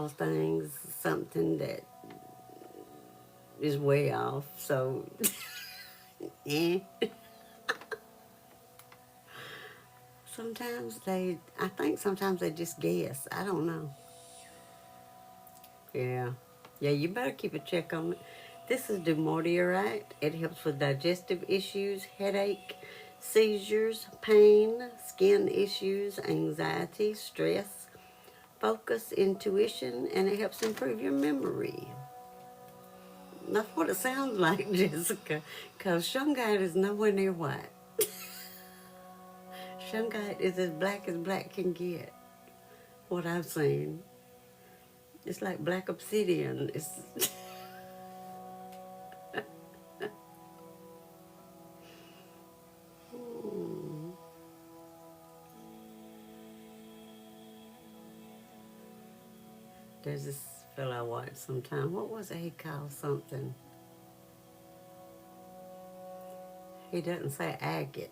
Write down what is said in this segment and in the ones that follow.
small things, something that is way off. So, eh. I think sometimes they just guess. I don't know. Yeah. Yeah, you better keep a check on it. This is Dumortierite. It helps with digestive issues, headache, seizures, pain, skin issues, anxiety, stress, focus, intuition, and it helps improve your memory. That's what it sounds like, Jessica, because shungite is nowhere near white. Shungite is as black can get, what I've seen. It's like black obsidian. It's There's this fellow I watched sometime. What was it he called something? He doesn't say agate,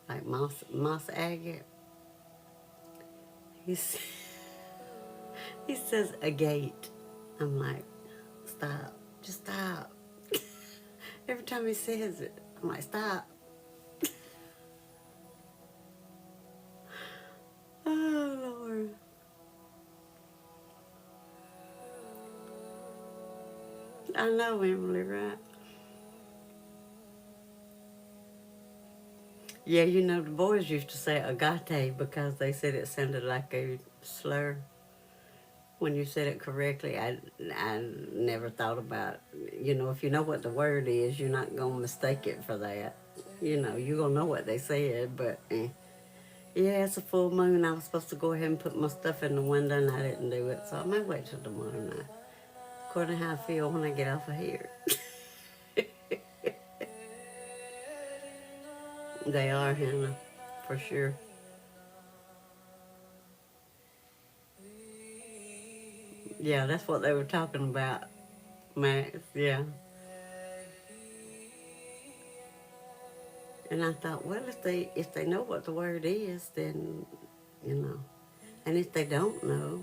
like moss agate. He's, he says agate. I'm like, stop, just stop. Every time he says it, I'm like, stop. Oh, Lord. I know, Emily, right? Yeah, you know, the boys used to say agate because they said it sounded like a slur. When you said it correctly, I never thought about, if you know what the word is, you're not going to mistake it for that. You're going to know what they said, but yeah, it's a full moon. I was supposed to go ahead and put my stuff in the window, and I didn't do it, so I may wait till tomorrow night, according to how I feel when I get off of here. They are, Hannah, for sure. Yeah, that's what they were talking about, Max, yeah. And I thought, well, if they know what the word is, then, you know. And if they don't know,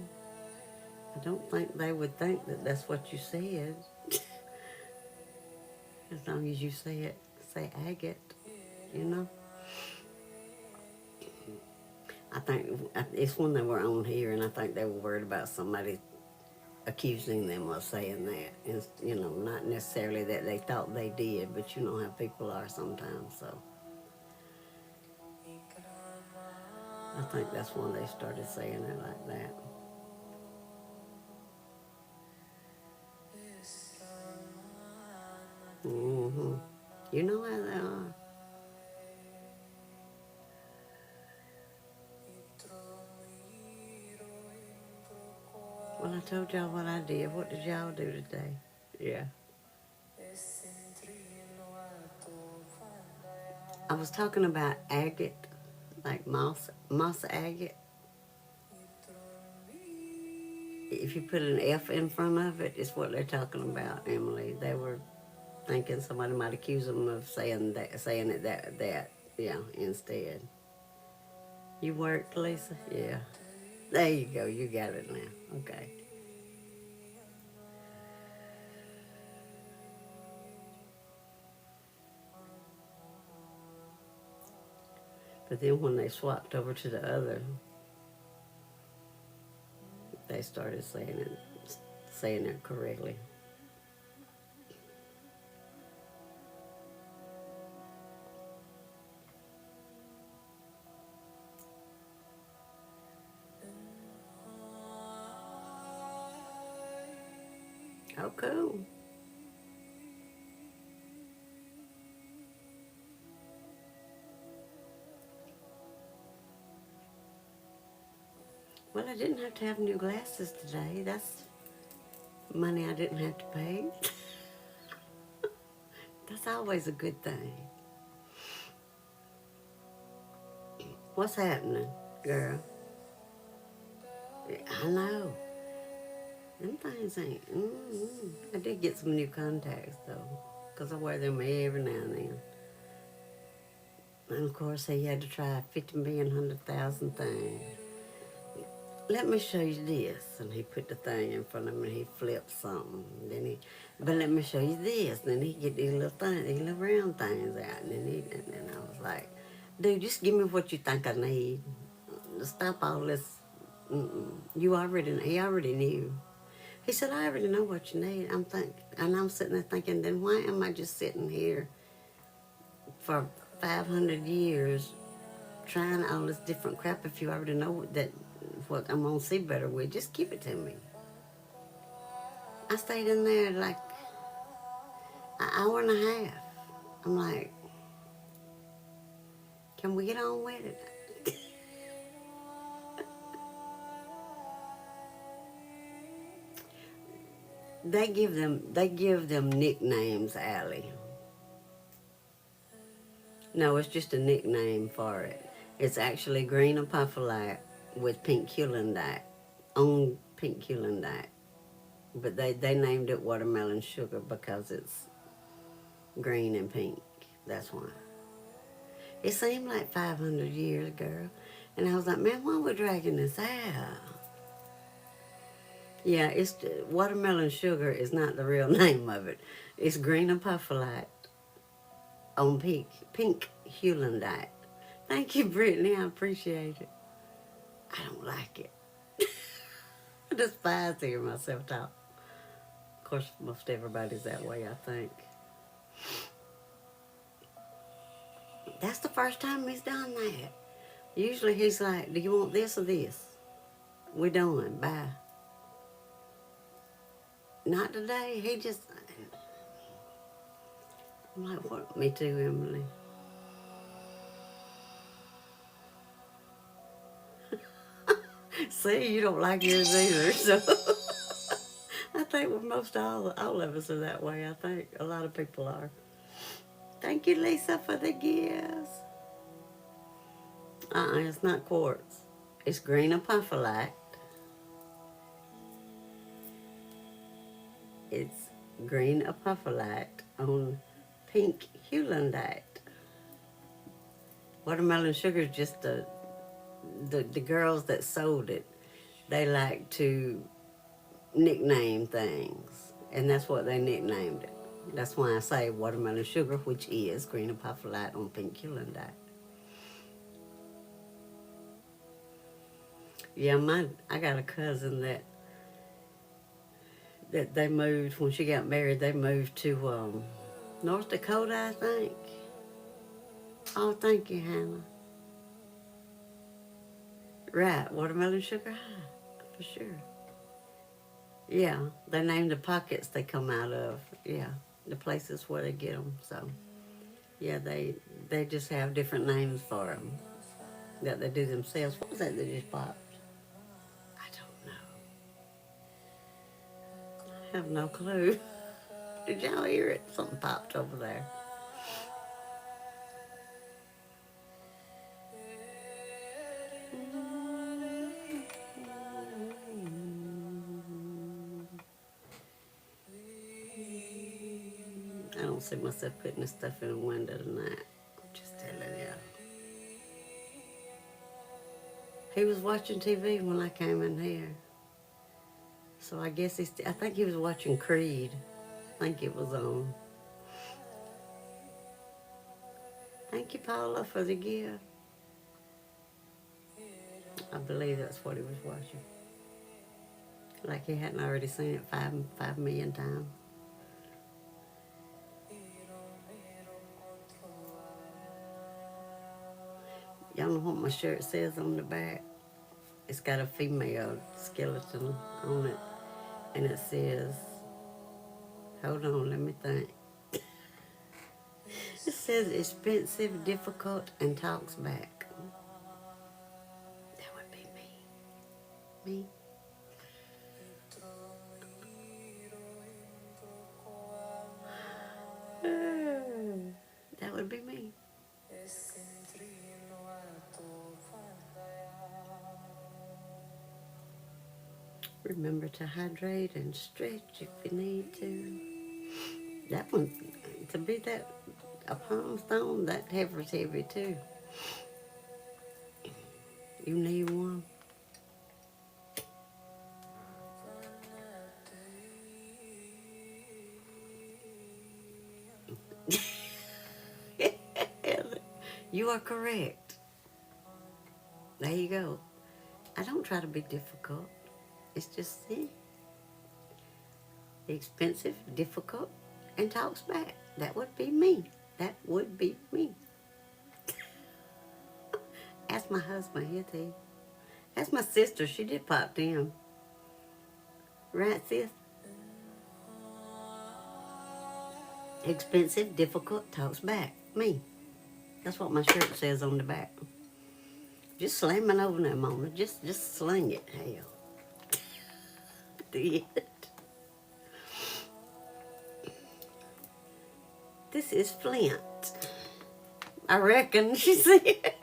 I don't think they would think that that's what you said. As long as you say agate, you know. I think it's when they were on here, and I think they were worried about somebody accusing them of saying that. And, not necessarily that they thought they did, but you know how people are sometimes. So I think that's when they started saying it like that. Mm-hmm. You know how they are. Well, I told y'all what I did. What did y'all do today? Yeah. I was talking about agate, like moss agate. If you put an F in front of it, it's what they're talking about, Emily. They were thinking somebody might accuse them of saying that, yeah, instead. You worked, Lisa? Yeah. There you go. You got it now. Okay. But then when they swapped over to the other, they started saying it correctly. Oh, cool. Well, I didn't have to have new glasses today. That's money I didn't have to pay. That's always a good thing. What's happening, girl? I know. Them things ain't. I did get some new contacts, though, because I wear them every now and then. And, of course, he had to try 50 million, 100,000 things. let me show you this. And he put the thing in front of me and he flipped something. But let me show you this. Then he get these little things, these little round things out. And then I was like, dude, just give me what you think I need. Stop all this. He already knew. He said, I already know what you need. And I'm sitting there thinking, then why am I just sitting here for 500 years trying all this different crap if you already know that what I'm gonna see better with? Just give it to me. I stayed in there like an hour and a half. I'm like, can we get on with it? They give them nicknames, Allie. No, it's just a nickname for it. It's actually green apophyllite with pink hulendite, on pink hulendite. But they named it watermelon sugar because it's green and pink. That's why. It seemed like 500 years, girl. And I was like, man, why are we dragging this out? Yeah, watermelon sugar is not the real name of it. It's green apophyllite on pink hulendite. Thank you, Brittany. I appreciate it. I don't like it. I despise hearing myself talk. Of course, most everybody's that way, I think. That's the first time he's done that. Usually he's like, do you want this or this? We're done. Bye. Not today. I'm like, what? Me too, Emily. See, you don't like yours either, so I think most all of us are that way. I think a lot of people are. Thank you, Lisa, for the gifts. It's not quartz. It's green apophyllite. It's green apophyllite on pink hulendite. Watermelon sugar is just the girls that sold it. They like to nickname things, and that's what they nicknamed it. That's why I say watermelon sugar, which is green apophyllite on pink hulendite. Yeah, I got a cousin that they moved when she got married. They moved to North Dakota, I think. Oh, thank you, Hannah. Right, watermelon sugar high, for sure. Yeah, they named the pockets they come out of. Yeah, the places where they get them. So, yeah, they just have different names for them that they do themselves. What was that just popped? I don't know. I have no clue. Did y'all hear it? Something popped over there. I don't see myself putting this stuff in a window tonight. I'm just telling you. He was watching TV when I came in here. So I guess I think he was watching Creed. I think it was on. Thank you, Paula, for the gift. I believe that's what he was watching. Like he hadn't already seen it 5 million times. Y'all know what my shirt says on the back? It's got a female skeleton on it. And it says, hold on, let me think. It says expensive, difficult, and talks back. That would be me. Me. That would be me. Remember to hydrate and stretch if you need to. That one, to be a palm stone, that heavy too. You need one. You are correct. There you go. I don't try to be difficult. It's just expensive, difficult, and talks back. That would be me. That would be me. Ask my husband, he'll tell you. Ask my sister, she did pop in. Right, sis? Expensive, difficult, talks back. Me. That's what my shirt says on the back. Just slamming over there, Mona. Just sling it. Hell. Do it. This is Flint. I reckon, she said.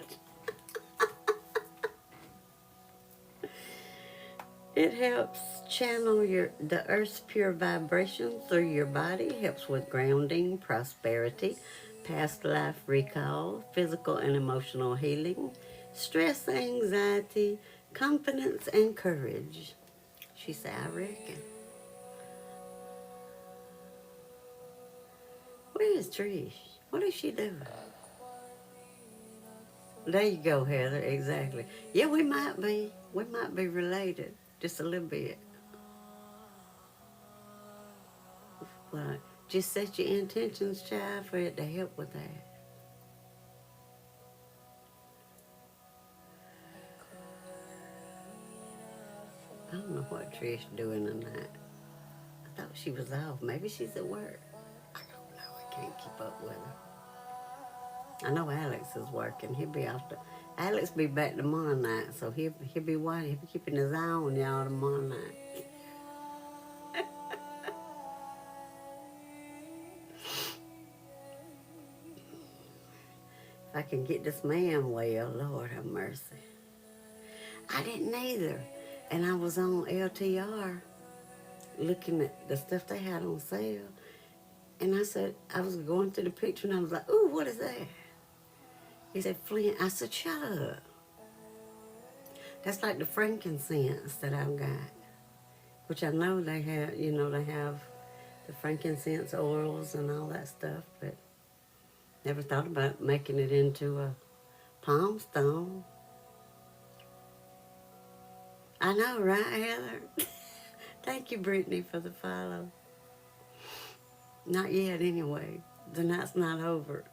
It helps channel the earth's pure vibration through your body, helps with grounding, prosperity, past life recall, physical and emotional healing, stress, anxiety, confidence, and courage. She said, I reckon. Where is Trish? What is she doing? There you go, Heather, exactly. Yeah, we might be. We might be related, just a little bit. But just set your intentions, child, for it to help with that. I don't know what Trish doing tonight. I thought she was off. Maybe she's at work. I don't know. I can't keep up with her. I know Alex is working. He'll be off. Alex be back tomorrow night, so he'll be watching. He'll be keeping his eye on y'all tomorrow night. If I can get this man well, Lord have mercy. I didn't either. And I was on LTR looking at the stuff they had on sale. And I said, I was going through the picture and I was like, ooh, what is that? He said, Flint. I said, shut up. That's like the frankincense that I've got, which I know they have, they have the frankincense oils and all that stuff, but never thought about making it into a palm stone. I know, right, Heather? Thank you, Brittany, for the follow. Not yet, anyway. The night's not over.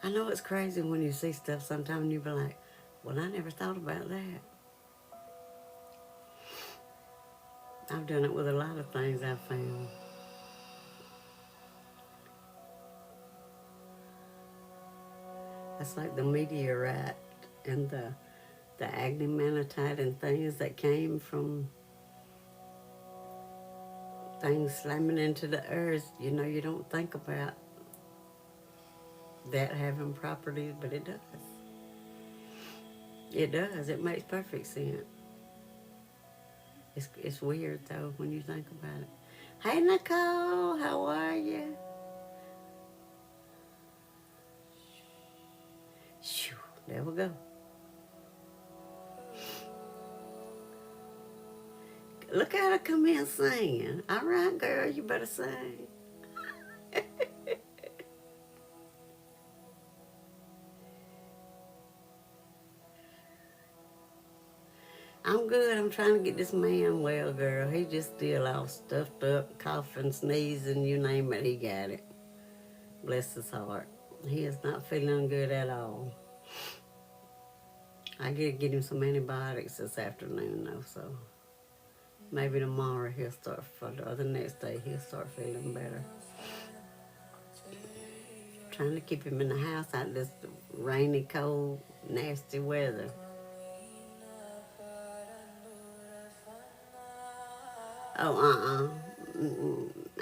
I know it's crazy when you see stuff sometimes and you be like, well, I never thought about that. I've done it with a lot of things I've found. That's like the meteorite and the agnemanitite and things that came from things slamming into the earth. You don't think about that having properties, but it does. It does. It makes perfect sense. It's weird, though, when you think about it. Hey, Nicole, how are you? Shoo, there we go. Look at her come in singing. All right, girl, you better sing. I'm good. I'm trying to get this man well, girl. He just still all stuffed up, coughing, sneezing, you name it, he got it. Bless his heart. He is not feeling good at all. I get him some antibiotics this afternoon, though, so maybe tomorrow or the next day he'll start feeling better. Trying to keep him in the house out this rainy, cold, nasty weather. Oh,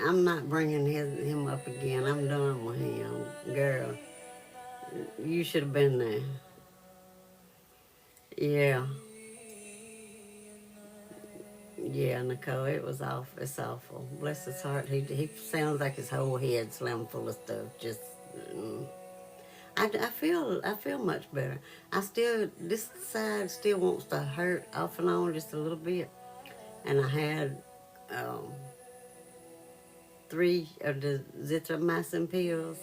I'm not bringing him up again. I'm done with him. Girl, you should have been there. Yeah. Yeah, Nicole, it was awful. It's awful. Bless his heart. He sounds like his whole head slammed full of stuff. Just, I feel much better. This side still wants to hurt off and on just a little bit, and I had um, 3 of the zithromycin pills,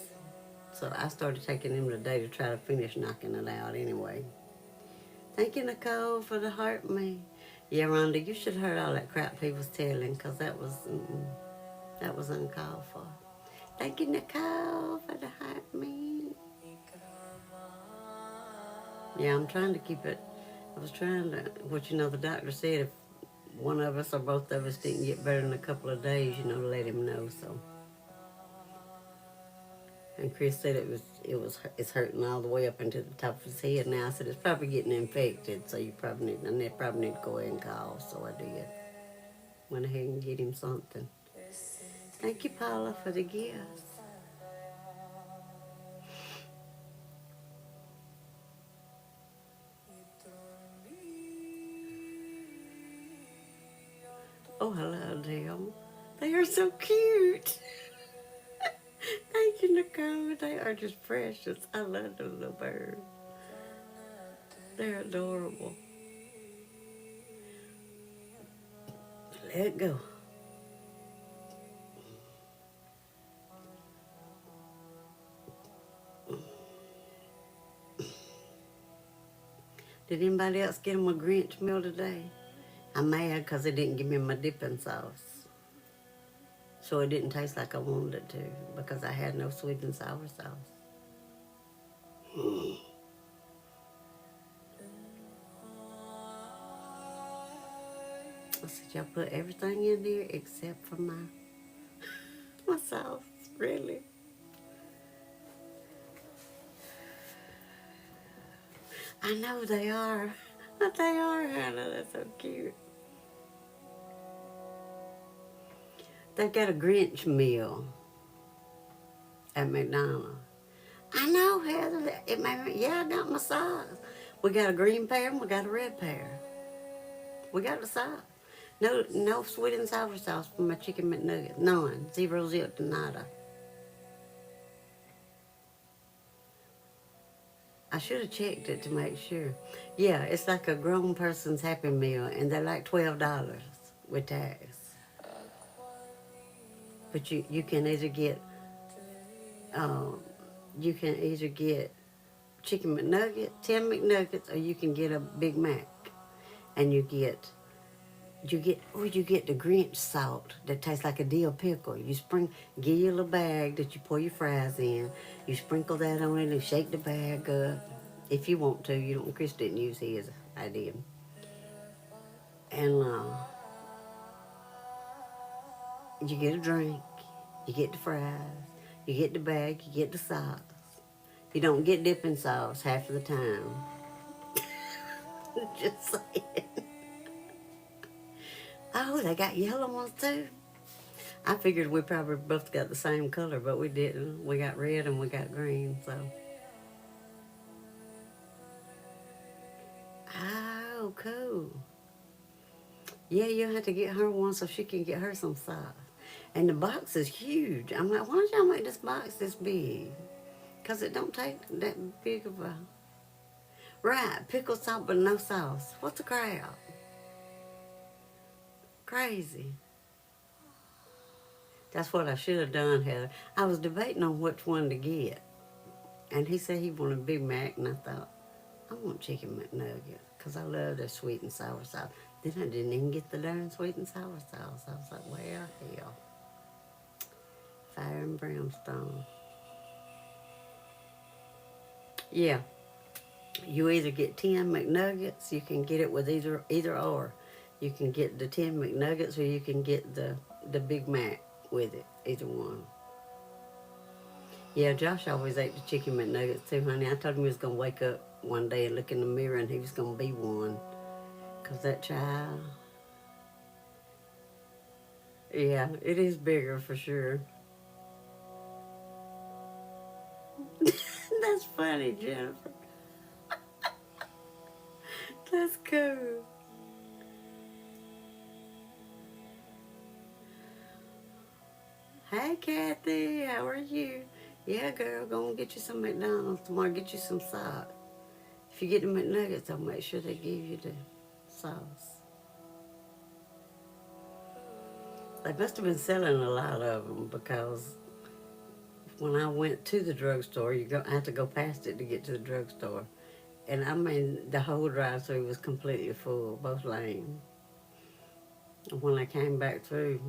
so I started taking them today to try to finish knocking it out anyway. Thank you, Nicole, for the heart me. Yeah, Rhonda, you should have heard all that crap he was telling, because that was uncalled for. Thank you, Nicole, for the heart me. Yeah, I'm trying to keep it. I was trying to, the doctor said if one of us or both of us didn't get better in a couple of days, to let him know. So, and Chris said it's hurting all the way up into the top of his head now. I said it's probably getting infected, so they probably need to go ahead and call. So I did. Went ahead and get him something. Thank you, Paula, for the gifts. Oh, hello, Dale. They are so cute. Thank you, Nicole. They are just precious. I love those little birds. They're adorable. Let go. Did anybody else get them a Grinch meal today? I'm mad because they didn't give me my dipping sauce. So it didn't taste like I wanted it to because I had no sweet and sour sauce. I said, y'all put everything in there except for my sauce. Really? I know they are. They are, Hannah. That's so cute. They've got a Grinch meal at McDonald's. I know, Heather. I got my sauce. We got a green pear and we got a red pear. We got the sauce. No sweet and sour sauce for my chicken McNuggets. None. 0 zip to nada. I should have checked it to make sure. Yeah, it's like a grown person's Happy Meal, and they're like $12 with tax. But you can either get um, chicken McNugget, 10 McNuggets, or you can get a Big Mac, and you get the Grinch salt that tastes like a dill pickle. Give you a little bag that you pour your fries in. You sprinkle that on it and shake the bag up. If you want to, you don't. Chris didn't use his. I did. And you get a drink. You get the fries. You get the bag. You get the sauce. You don't get dipping sauce half of the time. Just saying. Oh, they got yellow ones too. I figured we probably both got the same color, but we didn't. We got red and we got green, so. Oh, cool. Yeah, you'll have to get her one so she can get her some sauce. And the box is huge. I'm like, why don't y'all make this box this big? Because it don't take that big of a... Right, pickle salt but no sauce. What's the crowd? Crazy. That's what I should have done, Heather. I was debating on which one to get. And he said he wanted a Big Mac, and I thought, I want chicken McNugget, because I love their sweet and sour sauce. Then I didn't even get the darn sweet and sour sauce. I was like, well, hell. Fire and brimstone. Yeah. You either get 10 McNuggets, you can get it with either or. You can get the 10 McNuggets or you can get the Big Mac with it, either one. Yeah, Josh always ate the chicken McNuggets too, honey. I told him he was going to wake up one day and look in the mirror and he was going to be one. Because that child... Yeah, it is bigger for sure. That's funny, Jennifer. That's cool. Hey, Kathy, how are you? Yeah, girl, go and get you some McDonald's tomorrow. Get you some sauce. If you get the McNuggets, I'll make sure they give you the sauce. They must have been selling a lot of them because when I went to the drugstore, I had to go past it to get to the drugstore. And I mean, the whole drive-through was completely full, both lanes. And when I came back through,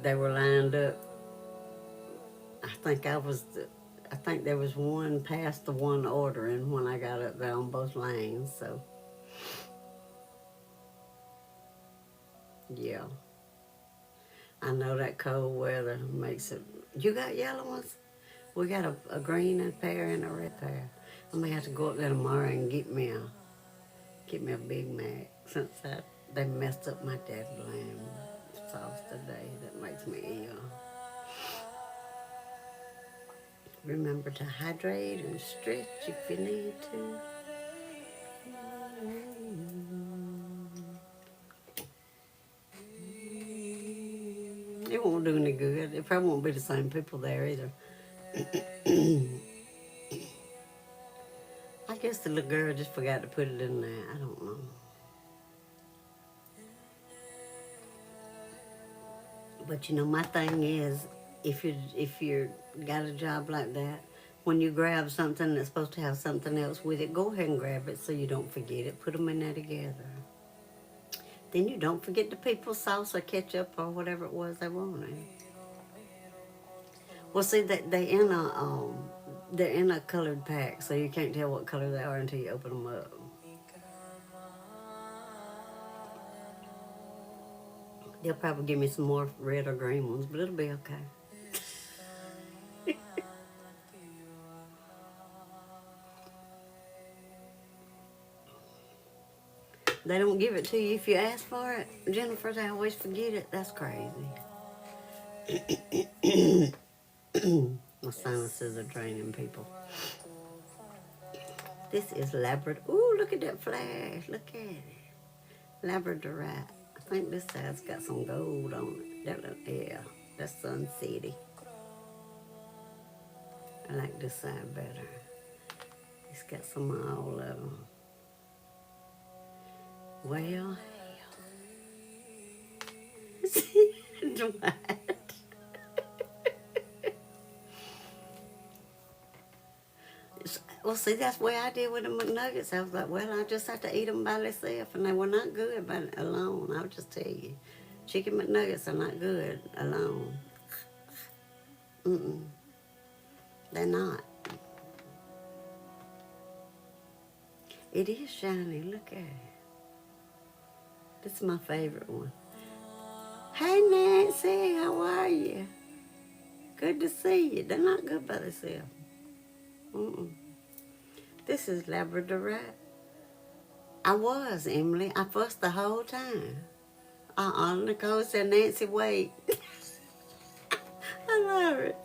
they were lined up. I think there was one past the one ordering when I got up there on both lanes. So, yeah. I know that cold weather makes it. You got yellow ones? We got a green pair and a red pair. I may have to go up there tomorrow and get me a Big Mac since they messed up my dad's lamb sauce today. That makes me ill. Remember to hydrate and stretch if you need to. It won't do any good. It probably won't be the same people there either. I guess the little girl just forgot to put it in there. I don't know. But you know, my thing is, if you got a job like that, when you grab something that's supposed to have something else with it, go ahead and grab it so you don't forget it. Put them in there together. Then you don't forget the people's sauce or ketchup or whatever it was they wanted. Well, see, they're in a colored pack, so you can't tell what color they are until you open them up. They'll probably give me some more red or green ones, but it'll be okay. They don't give it to you if you ask for it. Jennifer, they always forget it. That's crazy. My sinuses are draining, people. This is Labrador. Ooh, look at that flash. Look at it. Labradorite. I think this side's got some gold on it. Yeah, that's Sun City. I like this side better. It's got some of all of them. Well, Dwight. Well, see, that's the way I did with the McNuggets. I was like, well, I just have to eat them by themselves, and they were not good by alone. I'll just tell you, chicken McNuggets are not good alone. They're not. It is shiny. Look at it. This is my favorite one. Hey, Nancy, how are you? Good to see you. They're not good by themselves. This is Labradorite. I was, Emily. I fussed the whole time. Nicole said, Nancy, wait. I love it.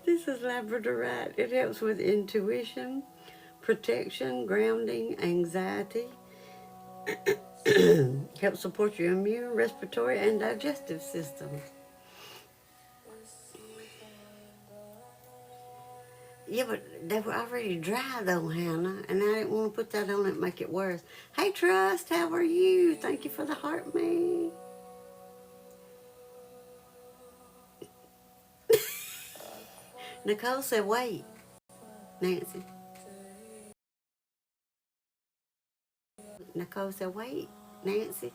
This is Labradorite. It helps with intuition, protection, grounding, anxiety. Helps support your immune, respiratory, and digestive system. Yeah, but they were already dry though, Hannah, and I didn't want to put that on it and make it worse. Hey, Trust, how are you? Thank you for the heart, me. Nicole said, wait, Nancy. Nicole said, wait, Nancy.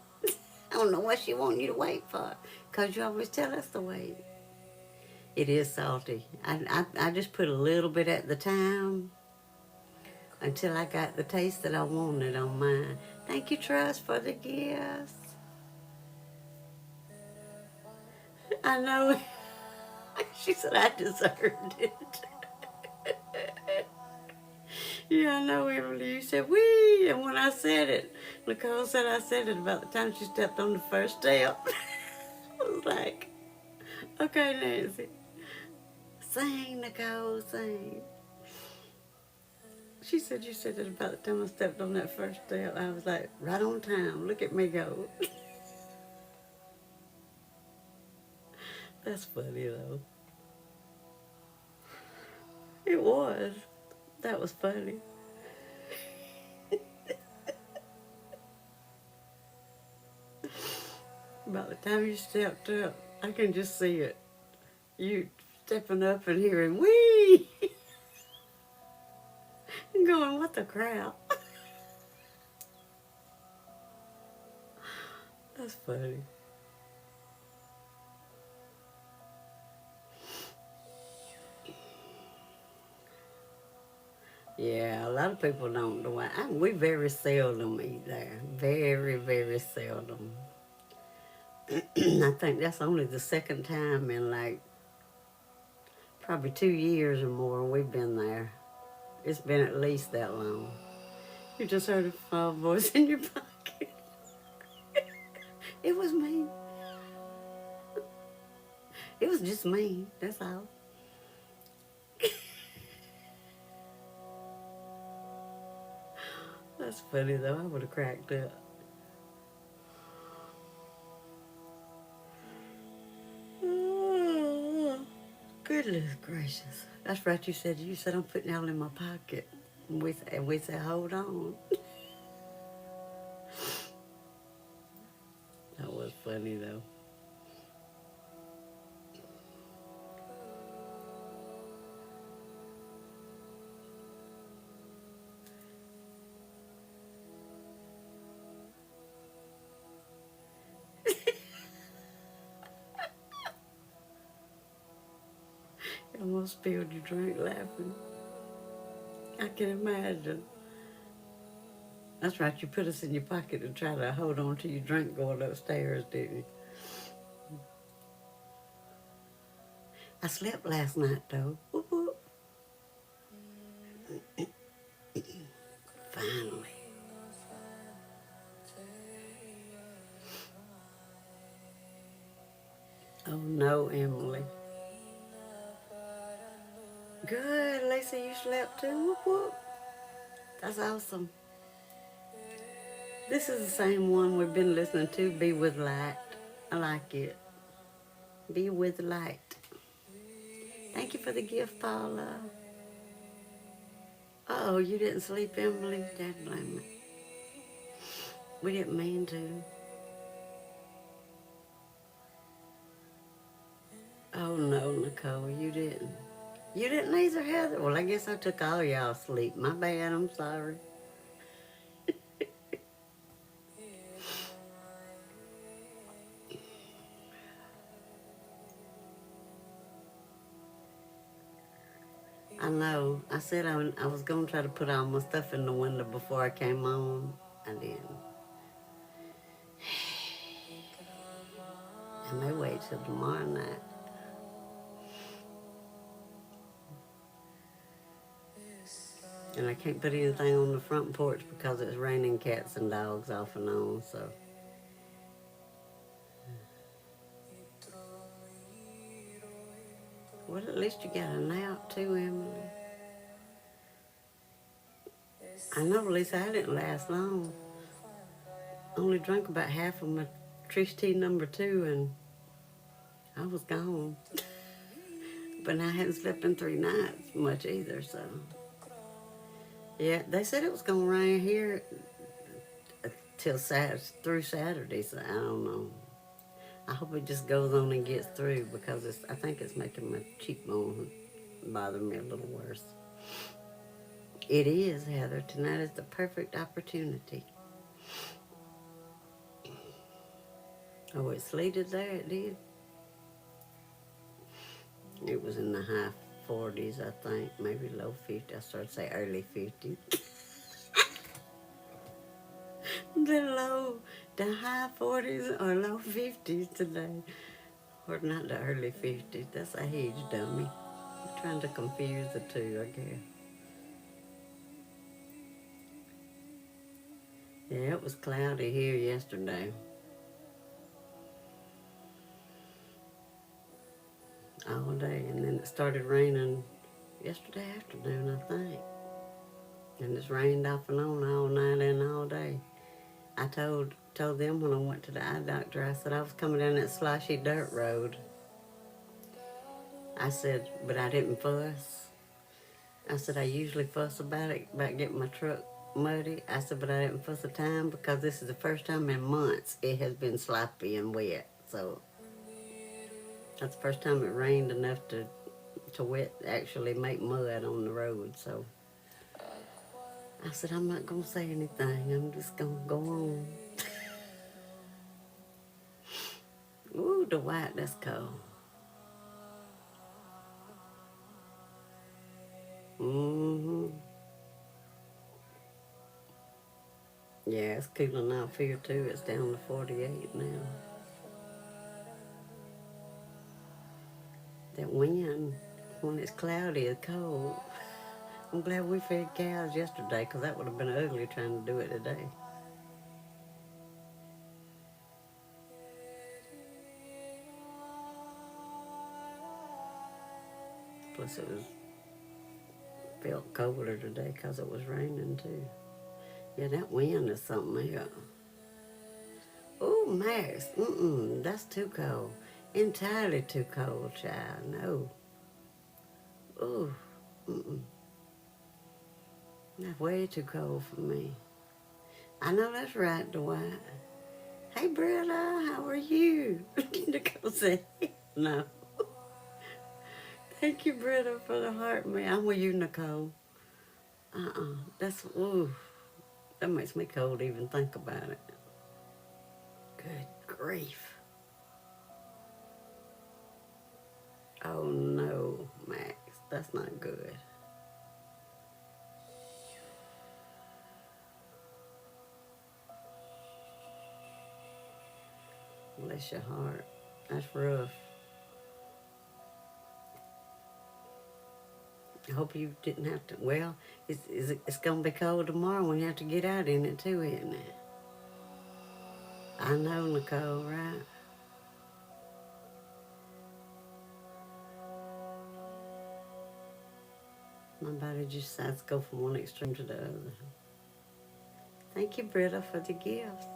I don't know what she wants you to wait for, because you always tell us to wait. It is salty. I just put a little bit at the time until I got the taste that I wanted on mine. Thank you, Trust, for the gifts. I know. She said I deserved it. Yeah, I know, Emily. You said, wee. And when I said it, Nicole said I said it about the time she stepped on the first step. I was like, okay, Nancy. Sing, Nicole, sing. She said you said it about the time I stepped on that first step. I was like, right on time. Look at me go. That's funny, though. It was. That was funny. By the time you stepped up, I can just see it. You stepping up and hearing, wee! And going, what the crap? That's funny. Yeah, a lot of people don't do it. We very seldom eat there. Very, very seldom. I think that's only the second time in like probably 2 years or more we've been there. It's been at least that long. You just heard a phone voice in your pocket. It was me. It was just me. That's all. That's funny though. I would have cracked up. Oh, goodness gracious. That's right. You said I'm putting it all in my pocket. And we said, hold on. That was funny though. You almost spilled your drink laughing. I can imagine. That's right. You put us in your pocket and try to hold on to your drink going upstairs, didn't you? I slept last night though. Whoop, whoop. Finally. Oh no, Emily. Good, Lisa, you slept too. Whoop, whoop. That's awesome. This is the same one we've been listening to, Be With Light. I like it. Be With Light. Thank you for the gift, Paula. Uh-oh, you didn't sleep, Emily? Dad blame me. We didn't mean to. Oh no, Nicole, you didn't. You didn't either, Heather? Well, I guess I took all y'all sleep. My bad, I'm sorry. I know. I said I was going to try to put all my stuff in the window before I came on. I didn't. I may wait till tomorrow night. And I can't put anything on the front porch because it's raining cats and dogs off and on, so. Well, at least you got a nap too, Emily. I know, Lisa, I didn't last long. Only drank about half of my Trish Tea #2 and I was gone. But I hadn't slept in 3 nights much either, so. Yeah, they said it was going to rain here till through Saturday, so I don't know. I hope it just goes on and gets through because I think it's making my cheekbone bother me a little worse. It is, Heather. Tonight is the perfect opportunity. Oh, it sleeted there, it did. It was in the high 40s, I think, maybe low 50s. I started to say early 50s. The high 40s or low 50s today. Or not the early 50s. That's a age, dummy. I'm trying to confuse the two, I guess. Yeah, it was cloudy here yesterday. All day, and then it started raining yesterday afternoon, I think. And it's rained off and on all night and all day. I told them when I went to the eye doctor, I said I was coming down that sloshy dirt road. I said, but I didn't fuss. I said, I usually fuss about it, about getting my truck muddy. I said, but I didn't fuss a time because this is the first time in months it has been sloppy and wet. So that's the first time it rained enough to wet, actually make mud on the road. So I said, I'm not going to say anything. I'm just going to go on. Ooh, the white, that's cold. Mm-hmm. Yeah, it's cooling off here too. It's down to 48 now. That wind, when it's cloudy, it's cold. I'm glad we fed cows yesterday because that would have been ugly trying to do it today. Plus it was felt colder today because it was raining too. Yeah, that wind is something else. Oh, Max, that's too cold. Entirely too cold, child. No. Ooh, that's way too cold for me. I know that's right, Dwight. Hey, Britta, how are you? Nicole said, no. Thank you, Britta, for the heart, man. I'm with you, Nicole. That's, ooh, that makes me cold to even think about it. Good grief. Oh, no, Max, that's not good. Bless your heart. That's rough. I hope you didn't have to. Well, it's going to be cold tomorrow when you have to get out in it too, isn't it? I know, Nicole, right? My body just decides to go from one extreme to the other. Thank you, Britta, for the gifts.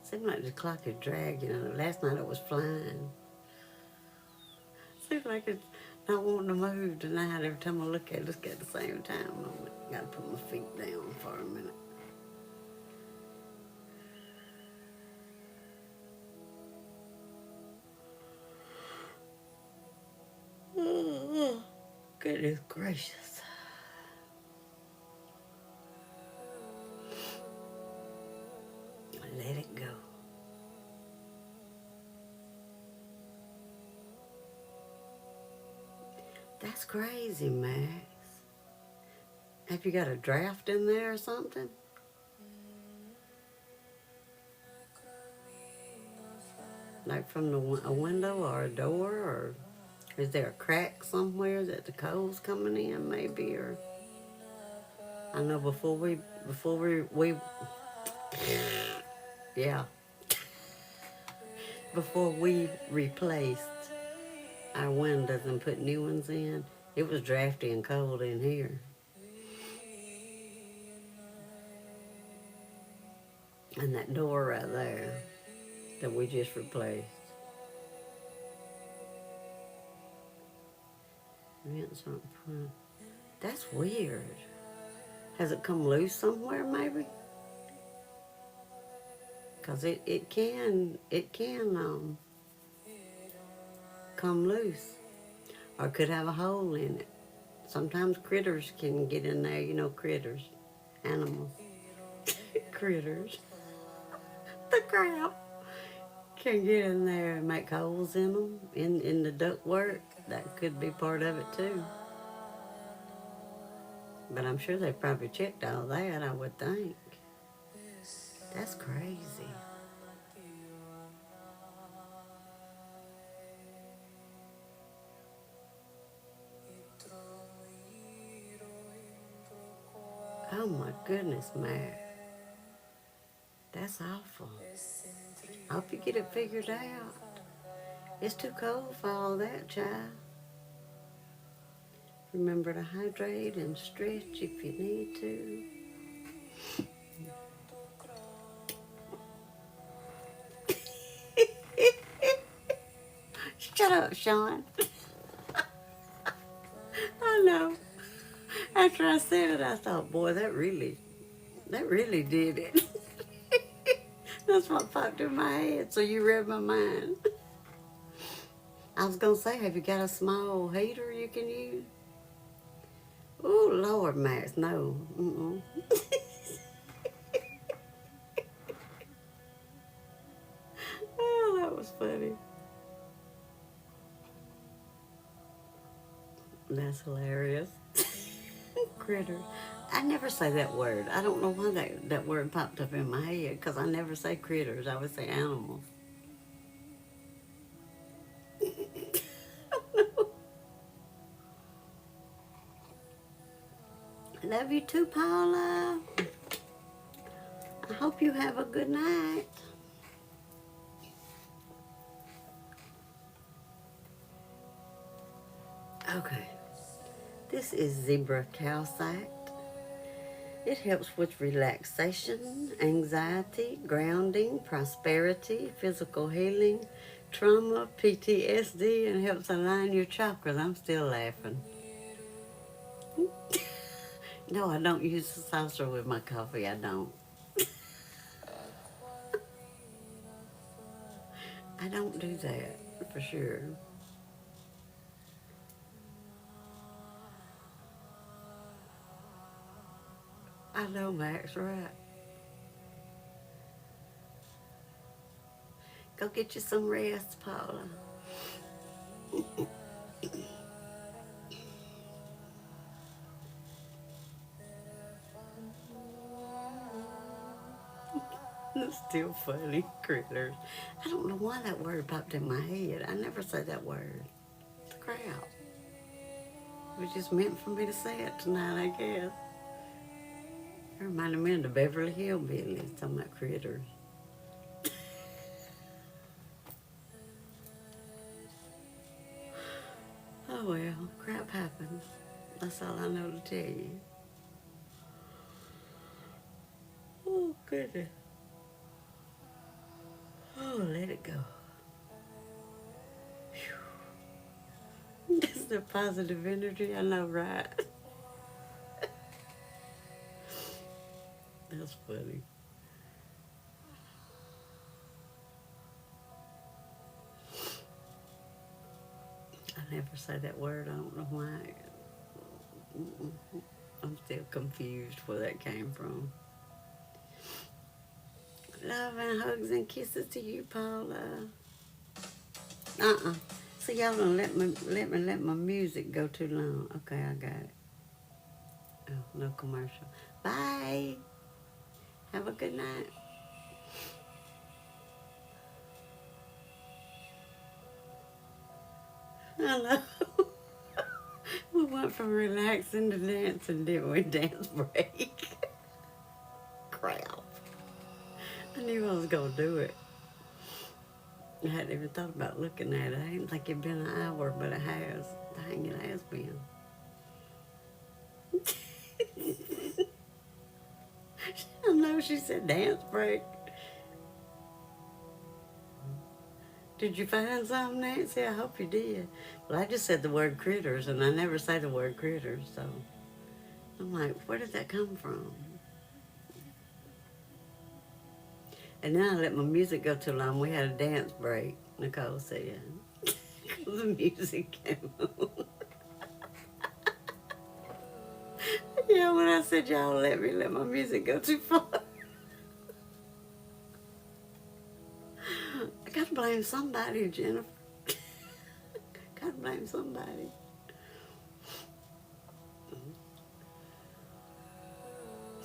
Seems like the clock is dragging. Last night it was flying. Seems like it's not wanting to move tonight. Every time I look at it, it's at the same time. I got to put my feet down for a minute. Oh, goodness gracious. Let it go. That's crazy, Max. Have you got a draft in there or something? Like from a window or a door, or is there a crack somewhere that the cold's coming in, maybe? Or I know before we yeah, before we replaced our windows and put new ones in, it was drafty and cold in here. And that door right there that we just replaced. That's weird. Has it come loose somewhere, maybe? Because it can come loose. Or it could have a hole in it. Sometimes critters can get in there, critters, animals, critters. The crap can get in there and make holes in them, in the ductwork. That could be part of it too. But I'm sure they probably checked all that, I would think. That's crazy. Oh my goodness, Matt. That's awful. I hope you get it figured out. It's too cold for all that, child. Remember to hydrate and stretch if you need to. Shut up, Sean. I know. After I said it, I thought, boy, that really did it. That's what popped in my head, so you read my mind. I was going to say, have you got a small heater you can use? Oh, Lord, Max, no. Mm-mm. Oh, that was funny. That's hilarious. Critters. I never say that word. I don't know why that word popped up in my head, because I never say critters. I would say animals. Love you too, Paula. I hope you have a good night. Okay. This is zebra calcite. It helps with relaxation, anxiety, grounding, prosperity, physical healing, trauma, PTSD, and helps align your chakras. I'm still laughing. No, I don't use the saucer with my coffee. I don't. I don't do that, for sure. I know, Max, right? Go get you some rest, Paula. It's still funny, critters. I don't know why that word popped in my head. I never say that word. It's a crowd. It was just meant for me to say it tonight, I guess. It reminded me of the Beverly Hillbillies, talking about critters. Oh well, crap happens. That's all I know to tell you. Oh, goodness. Oh, let it go. Whew. That's the positive energy, I know, right? That's funny. I never say that word. I don't know why. I'm still confused where that came from. Love and hugs and kisses to you, Paula. See, y'all don't let my music go too long. Okay, I got it. Oh, no commercial. Bye. Have a good night. Hello. We went from relaxing to dancing, didn't we? Dance break. Crap. I knew I was gonna do it. I hadn't even thought about looking at it. I didn't think it'd been an hour, but it has. Dang, it has been. I know she said dance break. Did you find something, Nancy? I hope you did. Well, I just said the word critters, and I never say the word critters, so I'm like, where did that come from? And then I let my music go too long. We had a dance break, Nicole said. The music came on. Yeah, when I said y'all let my music go too far. I gotta blame somebody, Jennifer. Gotta blame somebody.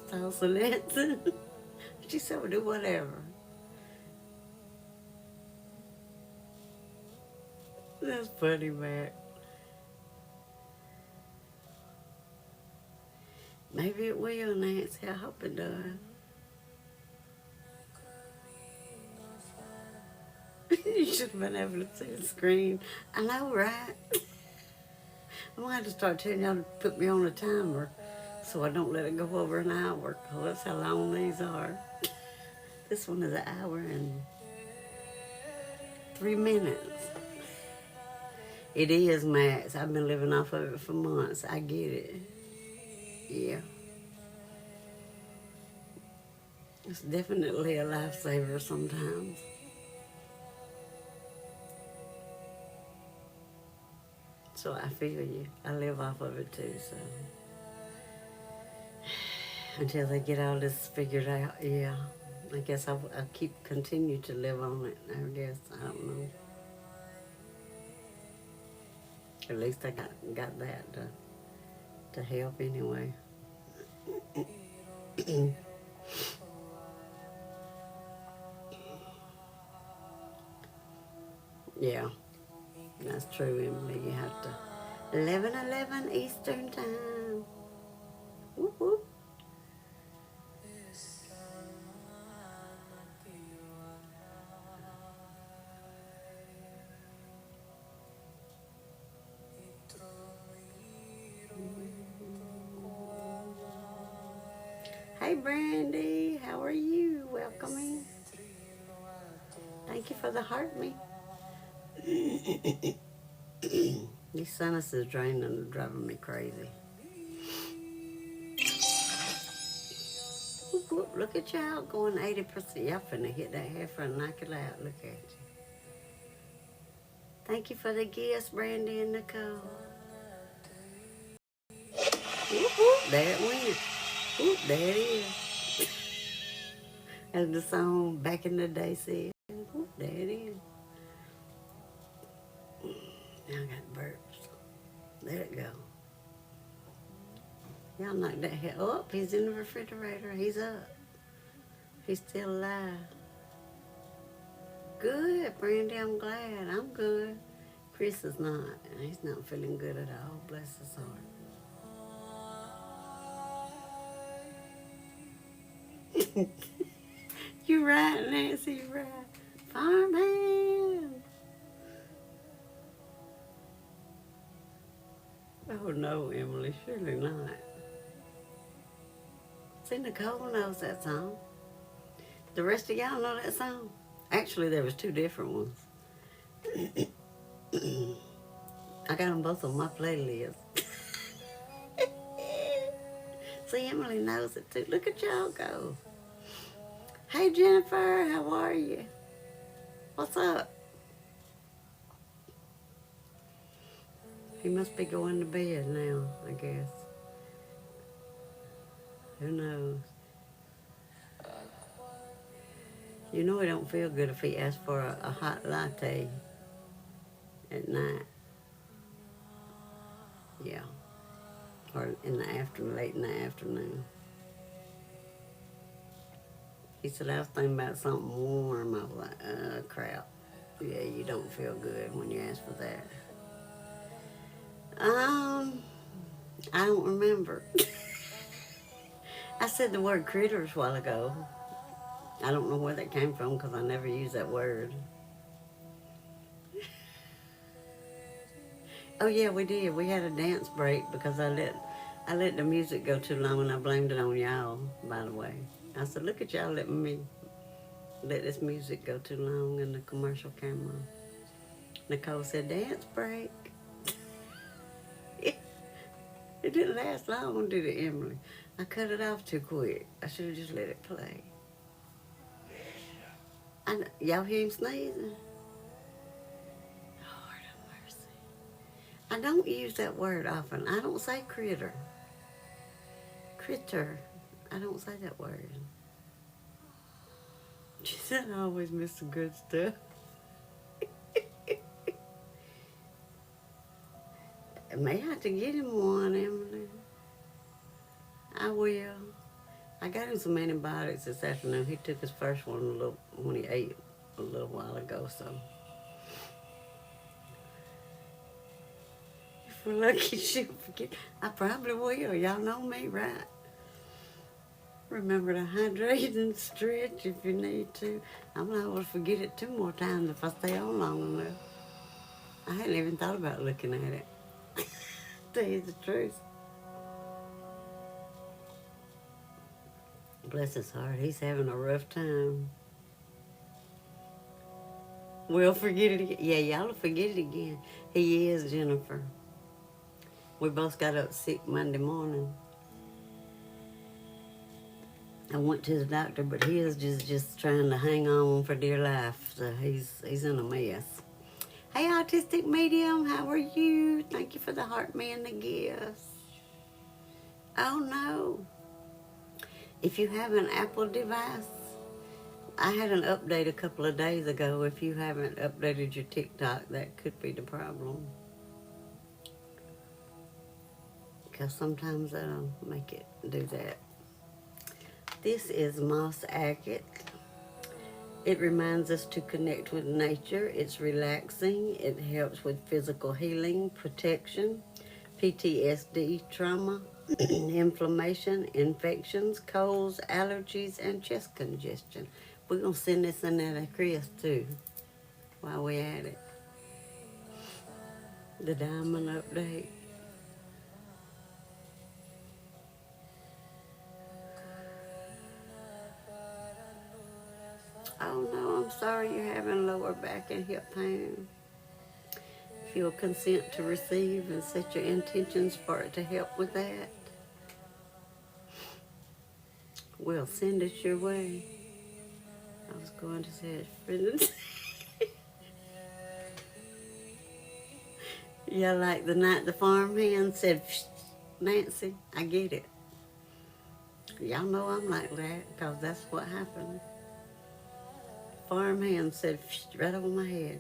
Salsa dancing. She said, well, do whatever. That's funny, Matt. Maybe it will, Nancy. I hope it does. You should have been able to see the screen. I know, right? I'm gonna have to start telling y'all to put me on a timer so I don't let it go over an hour. 'Cause that's how long these are. This one is an hour and 3 minutes. It is, Max. I've been living off of it for months. I get it. Yeah. It's definitely a lifesaver sometimes. So I feel you. I live off of it too, so. Until they get all this figured out, yeah. I guess I'll continue to live on it, I guess. I don't know. At least I got that to help anyway. Yeah, that's true, Emily. You have to 11:11 Eastern time. Whoop, whoop. Hey, Brandy, how are you? Welcome in. Thank you for the heart me. These sinuses draining are driving me crazy. Whoop, whoop. Look at y'all going 80%. Y'all finna hit that heifer and knock it out. Look at you. Thank you for the gifts, Brandy and Nicole. Whoop, whoop. There it went. Whoop, there it is. As the song back in the day said. Whoop, there it is. Now I got burps. There it go. Y'all knocked that head up. He's in the refrigerator. He's up. He's still alive. Good, Brandy. I'm glad. I'm good. Chris is not. He's not feeling good at all. Bless his heart. You're right, Nancy. You're right. Farmhand. Oh, no, Emily. Surely not. See, Nicole knows that song. The rest of y'all know that song? Actually, there was two different ones. I got them both on my playlist. See, Emily knows it too. Look at y'all go. Hey, Jennifer, how are you? What's up? He must be going to bed now, I guess. Who knows? You know it don't feel good if he asks for a hot latte at night. Yeah. Or in the afternoon, late in the afternoon. He said, I was thinking about something warm. I was like, crap. Yeah, you don't feel good when you ask for that. I don't remember. I said the word critters a while ago. I don't know where that came from because I never use that word. Oh yeah, we did. We had a dance break because I let the music go too long and I blamed it on y'all, by the way. I said, look at y'all letting me let this music go too long in the commercial camera. Nicole said, dance break. It didn't last long, did it, Emily? I cut it off too quick. I should have just let it play. Y'all hear him sneezing? Lord have mercy. I don't use that word often. I don't say critter. Critter. I don't say that word. She said I always miss the good stuff. I may have to get him one, Emily. I will. I got him some antibiotics this afternoon. He took his first one when he ate a little while ago, so. If we're lucky, she'll forget. I probably will. Y'all know me, right? Remember to hydrate and stretch if you need to. I'm liable to forget it 2 more times if I stay on long enough. I hadn't even thought about looking at it. tell you the truth. Bless his heart, he's having a rough time. We'll forget it again. Yeah, y'all will forget it again. He is, Jennifer. We both got up sick Monday morning. I went to the doctor, but he is just trying to hang on for dear life. So he's in a mess. Hey, Autistic Medium, how are you? Thank you for the heart man, the gifts. Oh, no. If you have an Apple device, I had an update a couple of days ago. If you haven't updated your TikTok, that could be the problem. Because sometimes that'll make it do that. This is moss agate. It reminds us to connect with nature. It's relaxing. It helps with physical healing, protection, PTSD, trauma, inflammation, infections, colds, allergies, and chest congestion. We're going to send this in there to Chris, too, while we're at it. The diamond update. Oh, no, I'm sorry you're having lower back and hip pain. If you'll consent to receive and set your intentions for it to help with that, we'll send it your way. I was going to say it, friends. Yeah, like the night the farmhand said, Nancy, I get it. Y'all know I'm like that, because that's what happened. Farmhand said right over my head,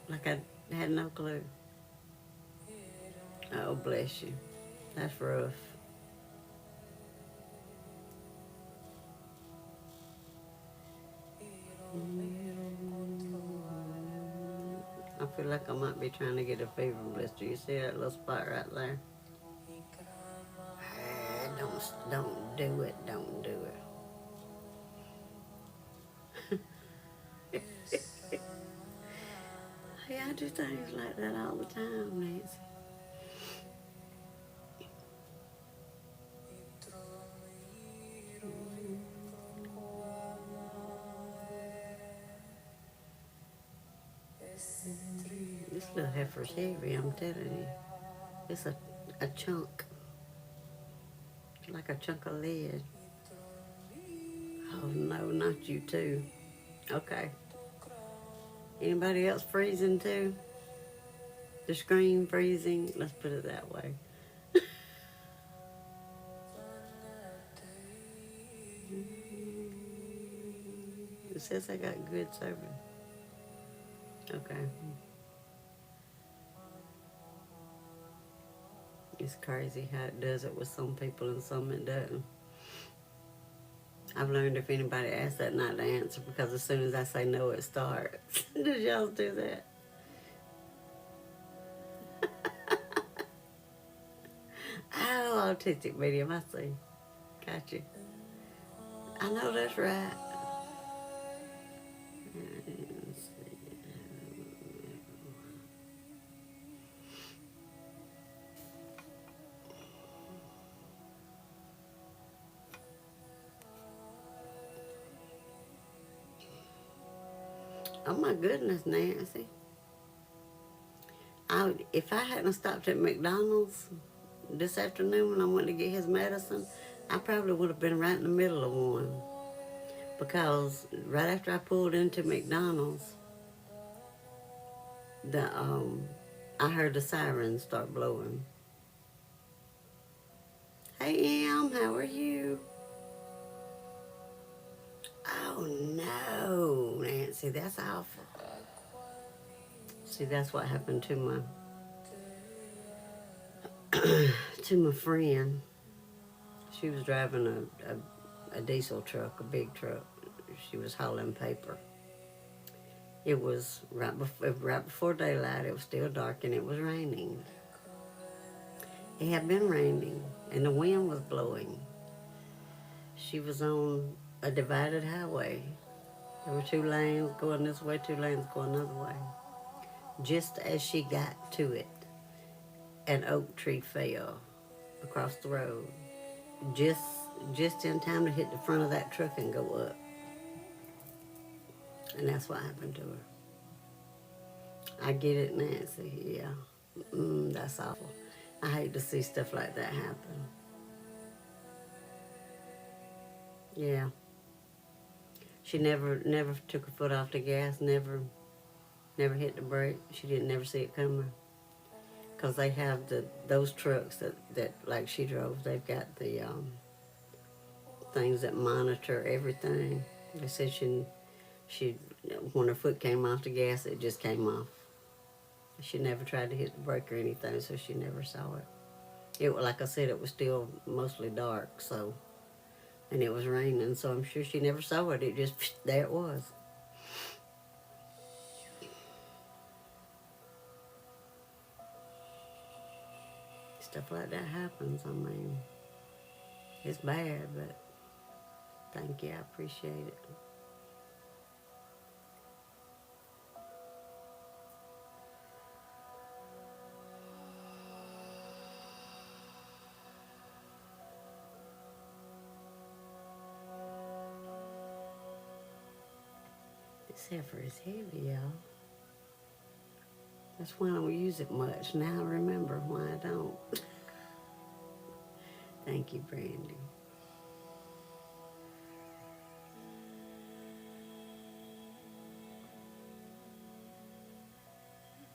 like I had no clue. Oh, bless you. That's rough. I feel like I might be trying to get a fever blister. You see that little spot right there? Don't do it. Don't do it. Hey, I do things like that all the time, Nancy. This little heifer's heavy, I'm telling you. It's a chunk. Like a chunk of lead. Oh no, not you too. Okay. Anybody else freezing too? The screen freezing? Let's put it that way. It says I got good service. Okay. It's crazy how it does it with some people and some it doesn't. I've learned if anybody asks that not to answer, because as soon as I say no, it starts. Did y'all do that? Oh, autistic medium, I see. Got you. I know that's right. Oh my goodness, Nancy. If I hadn't stopped at McDonald's this afternoon when I went to get his medicine, I probably would have been right in the middle of one. Because right after I pulled into McDonald's, I heard the sirens start blowing. Hey, Em, how are you? Oh no, Nancy, that's awful. See, that's what happened to my friend. She was driving a diesel truck, a big truck. She was hauling paper. It was right before daylight. It was still dark and it was raining. It had been raining and the wind was blowing. She was on a divided highway. There were 2 lanes going this way, 2 lanes going another way. Just as she got to it, an oak tree fell across the road, just just in time to hit the front of that truck and go up. And that's what happened to her. I get it, Nancy. Yeah. That's awful. I hate to see stuff like that happen. Yeah. She never took her foot off the gas, never hit the brake. She didn't never see it coming. Because they have those trucks that like she drove, they've got the things that monitor everything. They said she when her foot came off the gas, it just came off. She never tried to hit the brake or anything, so she never saw it. Like I said, it was still mostly dark, so, and it was raining, so I'm sure she never saw it. It just, there it was. Stuff like that happens. I mean, it's bad, but thank you. I appreciate it. This heifer is heavy, y'all. That's why I don't use it much. Now I remember why I don't. Thank you, Brandy.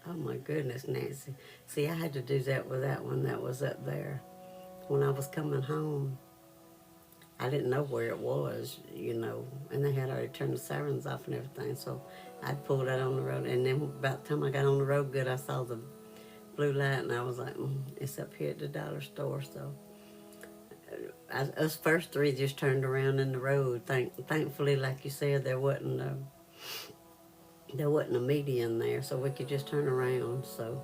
Oh my goodness, Nancy. See, I had to do that with that one that was up there. When I was coming home, I didn't know where it was, and they had already turned the sirens off and everything, so I'd pulled out on the road, and then about the time I got on the road good, I saw the blue light, and I was like, it's up here at the dollar store, so us first three just turned around in the road. Thankfully, like you said, there wasn't a median there, so we could just turn around, so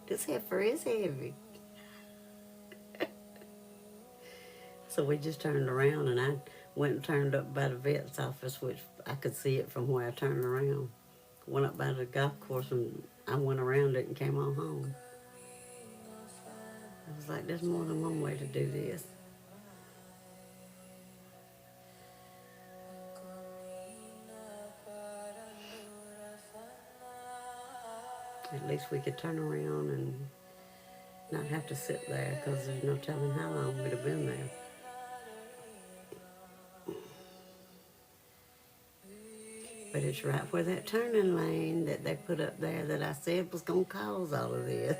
this heifer is heavy. So we just turned around, and I went and turned up by the vet's office, which I could see it from where I turned around. Went up by the golf course, and I went around it and came on home. I was like, there's more than one way to do this. At least we could turn around and not have to sit there, because there's no telling how long we'd have been there. But it's right where that turning lane that they put up there that I said was going to cause all of this.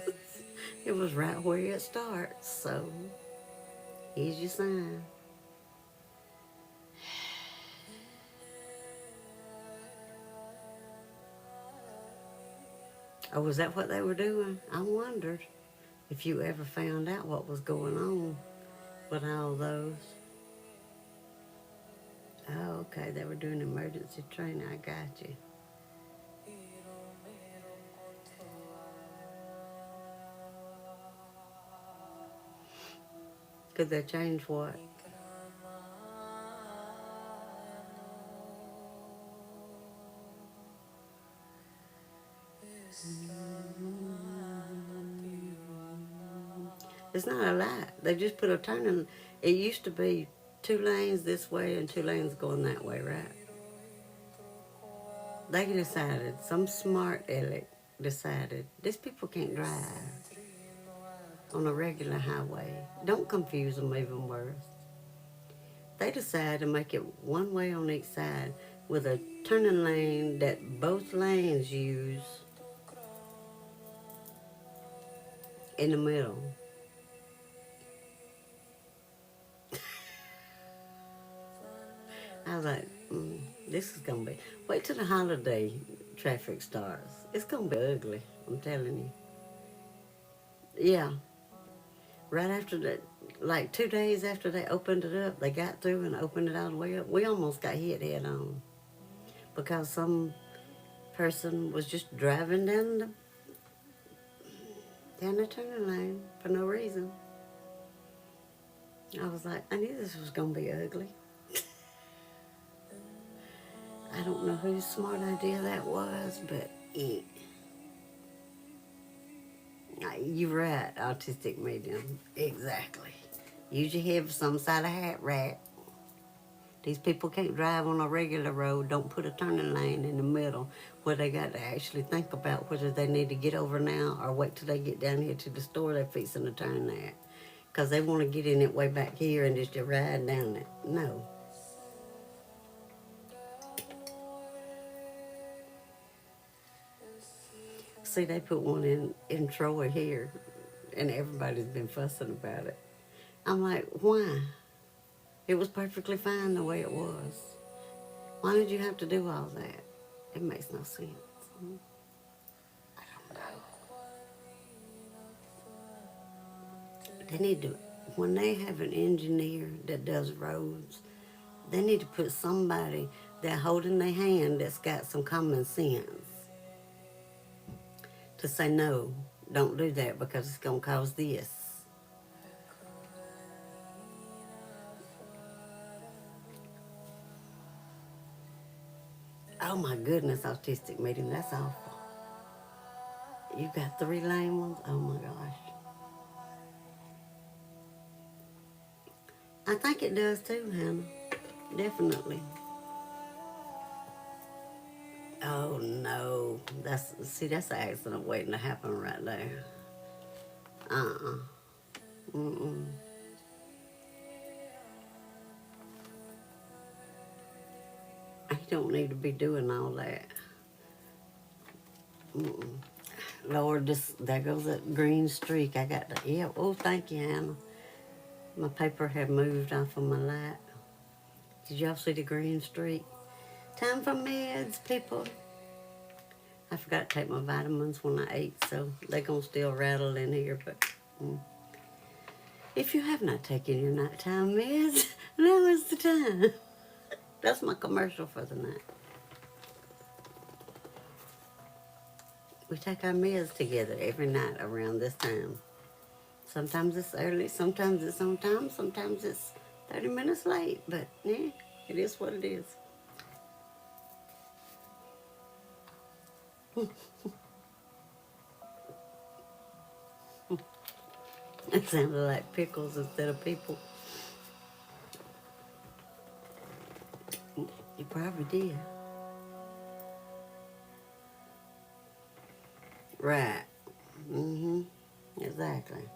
It was right where it starts, so here's your sign. Oh, was that what they were doing? I wondered if you ever found out what was going on with all those. Oh, okay, they were doing emergency training. I got you. Could they change what? It's not a lot. They just put a turning. It used to be 2 lanes this way and 2 lanes going that way, right? They decided, some smart aleck decided, these people can't drive on a regular highway. Don't confuse them even worse. They decided to make it one way on each side with a turning lane that both lanes use in the middle. I was like, this is going to be... Wait till the holiday traffic starts. It's going to be ugly, I'm telling you. Yeah. Right after that, like 2 days after they opened it up, they got through and opened it all the way up. We almost got hit head on because some person was just driving down the turning lane for no reason. I was like, I knew this was going to be ugly. I don't know whose smart idea that was, but You're right, autistic medium. Exactly. Use your head for some side of hat rat. These people can't drive on a regular road. Don't put a turning lane in the middle where they got to actually think about whether they need to get over now or wait till they get down here to the store they're fixing to turn at. Because they want to get in it way back here and just ride down it. No. See, they put one in Troy here, and everybody's been fussing about it. I'm like, why? It was perfectly fine the way it was. Why did you have to do all that? It makes no sense. I don't know. They need to, when they have an engineer that does roads, they need to put somebody that holding their hand that's got some common sense to say, no, don't do that because it's going to cause this. Oh my goodness, autistic medium, that's awful. You got 3 lame ones? Oh my gosh. I think it does too, Hannah. Definitely. Oh no. That's an accident waiting to happen right there. Uh-uh. Mm-mm. You don't need to be doing all that. Mm-mm. Lord, there goes that green streak. I got to, yeah. Oh, thank you, Hannah. My paper had moved off of my light. Did y'all see the green streak? Time for meds, people. I forgot to take my vitamins when I ate, so they're going to still rattle in here. But if you have not taken your nighttime meds, now is the time. That's my commercial for the night. We take our meds together every night around this time. Sometimes it's early, sometimes it's on time, sometimes it's 30 minutes late. But, yeah, it is what it is. It sounded like pickles instead of people. You probably did. Right. Mm-hmm. Exactly.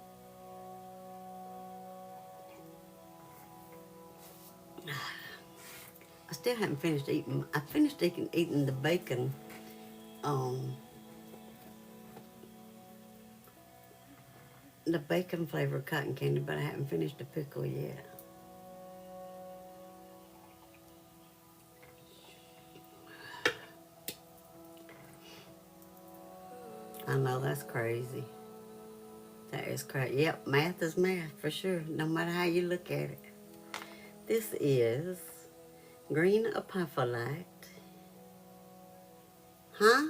I still haven't finished eating. I finished eating the bacon. The bacon flavored cotton candy, but I haven't finished the pickle yet. I know that's crazy. That is crazy. Yep, math is math for sure, no matter how you look at it. This is green apophyllite. Huh?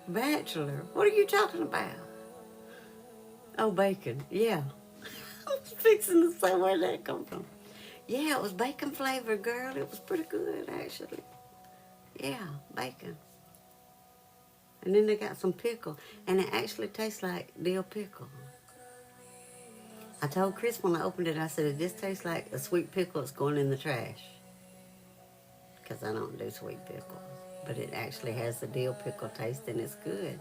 Bachelor? What are you talking about? Oh, bacon. Yeah. I was fixing to say where that come from. Yeah, it was bacon flavored, girl. It was pretty good, actually. Yeah, bacon. And then they got some pickle, and it actually tastes like dill pickle. I told Chris when I opened it, I said, if this tastes like a sweet pickle, it's going in the trash. Because I don't do sweet pickles. But it actually has the dill pickle taste, and it's good.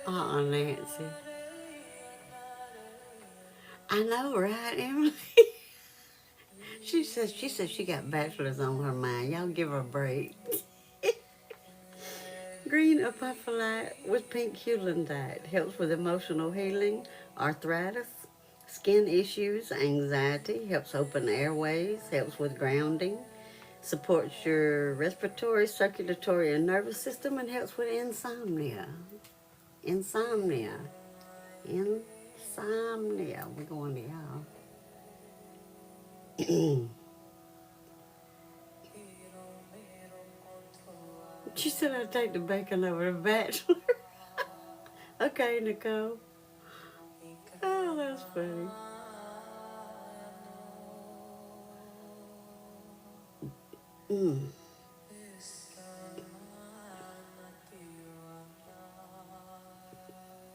Nancy. I know, right, Emily? She says she got bachelors on her mind. Y'all give her a break. Green apophyllite with pink hulendite helps with emotional healing, arthritis, skin issues, anxiety, helps open airways, helps with grounding, supports your respiratory, circulatory, and nervous system, and helps with insomnia. Insomnia. Insomnia. We're going to y'all. She said I'd take the bacon over the bachelor. Okay, Nicole. Oh, that's funny. Mm.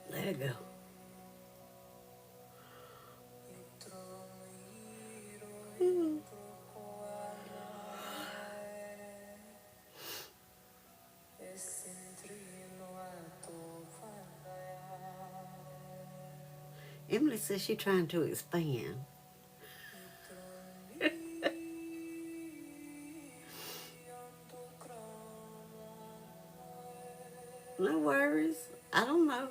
Let it go. Mm. Emily says she's trying to expand. No worries. I don't know.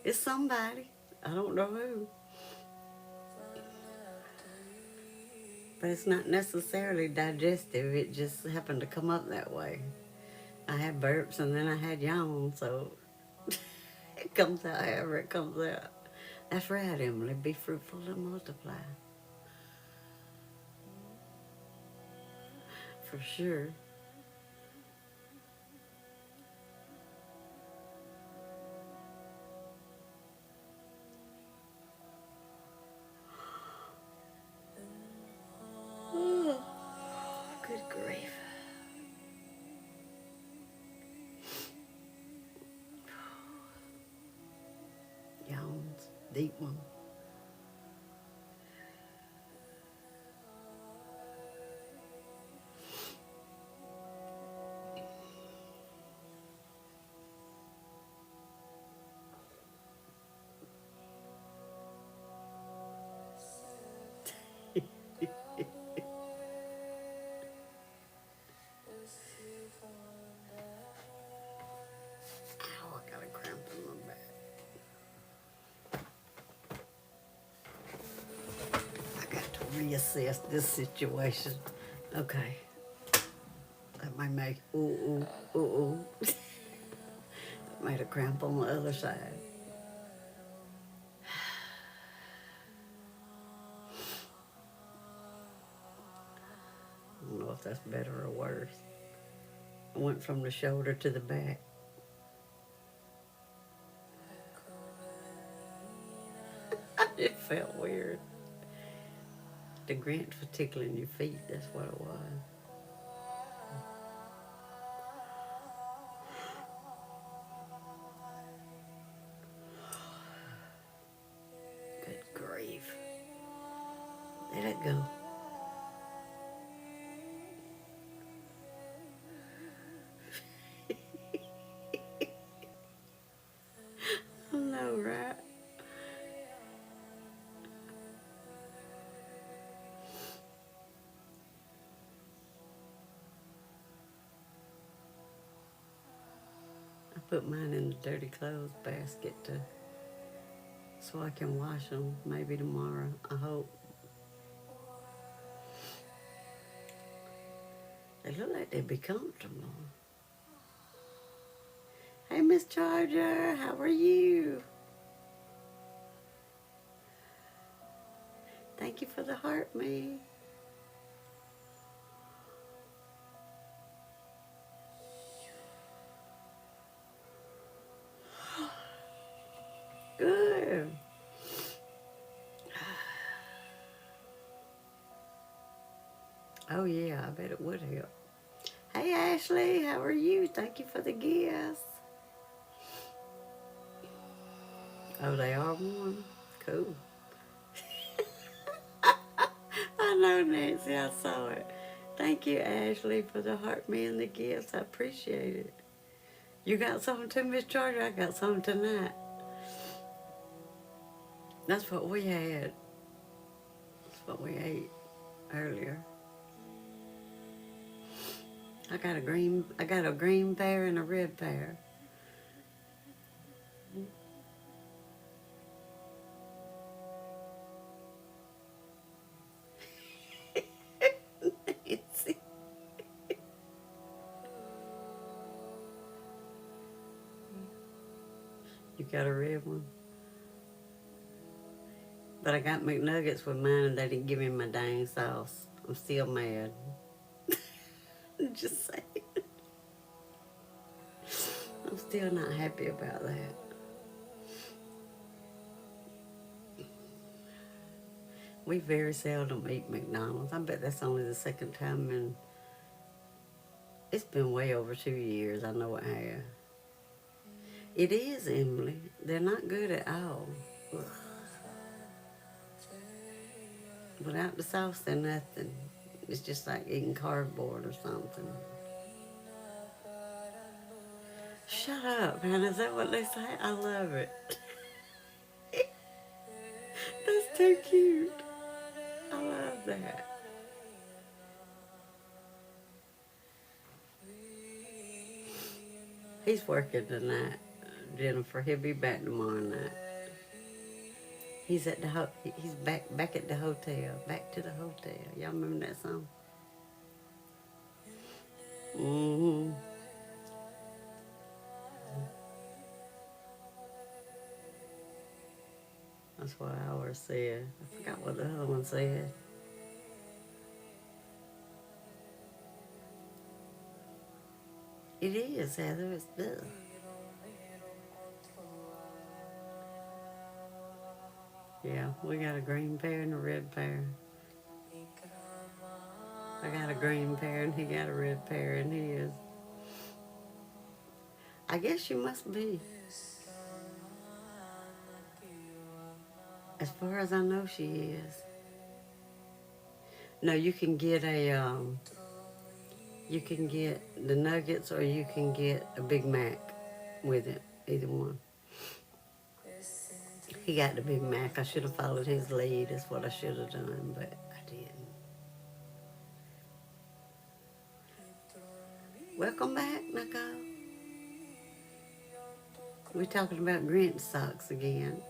It's somebody. I don't know who. But it's not necessarily digestive. It just happened to come up that way. I had burps and then I had yawns, so it comes out however it comes out. That's right, Emily. Be fruitful and multiply. For sure. Oh, good grief. Yawns. Deep one. Ow, I got a cramp in my back. I got to reassess this situation. Okay. That might make ooh. Made a cramp on the other side. I don't know if that's better or worse. I went from the shoulder to the back. It felt weird. The grant was tickling your feet, that's what it was. Good grief. Let it go. I know, right? I put mine in the dirty clothes basket so I can wash them maybe tomorrow, I hope. They look like they'd be comfortable. Hey, Miss Charger, how are you? Thank you for the heart, me. Good. Oh, yeah, I bet it would help. Hey, Ashley, how are you? Thank you for the gifts. Oh, they are warm? Cool. I know, Nancy, I saw it. Thank you, Ashley, for the heart, me, and the gifts. I appreciate it. You got something too, Miss Charger? I got something tonight. That's what we had. That's what we ate earlier. I got a green pear and a red pear. You got a red one? But I got McNuggets with mine and they didn't give me my dang sauce. I'm still mad. Just saying. I'm still not happy about that. We very seldom eat McDonald's. I bet that's only the second time in It's been way over 2 years. I know it has. It is, Emily. They're not good at all. Ugh. Without the sauce, they're nothing. It's just like eating cardboard or something. Shut up, man. Is that what they say? I love it. That's too cute. I love that. He's working tonight, Jennifer. He'll be back tomorrow night. He's at the he's back at the hotel. Back to the hotel. Y'all remember that song? Mm-hmm. That's what I always said. I forgot what the other one said. It is, Heather. It's the. Yeah, we got a green pear and a red pear. I got a green pear and he got a red pear and he is. I guess you must be. As far as I know, she is. No, you can get the nuggets or you can get a Big Mac with it. Either one. He got the Big Mac. I should have followed his lead. That's what I should have done, but I didn't. Welcome back, Nicole. We're talking about Grinch socks again.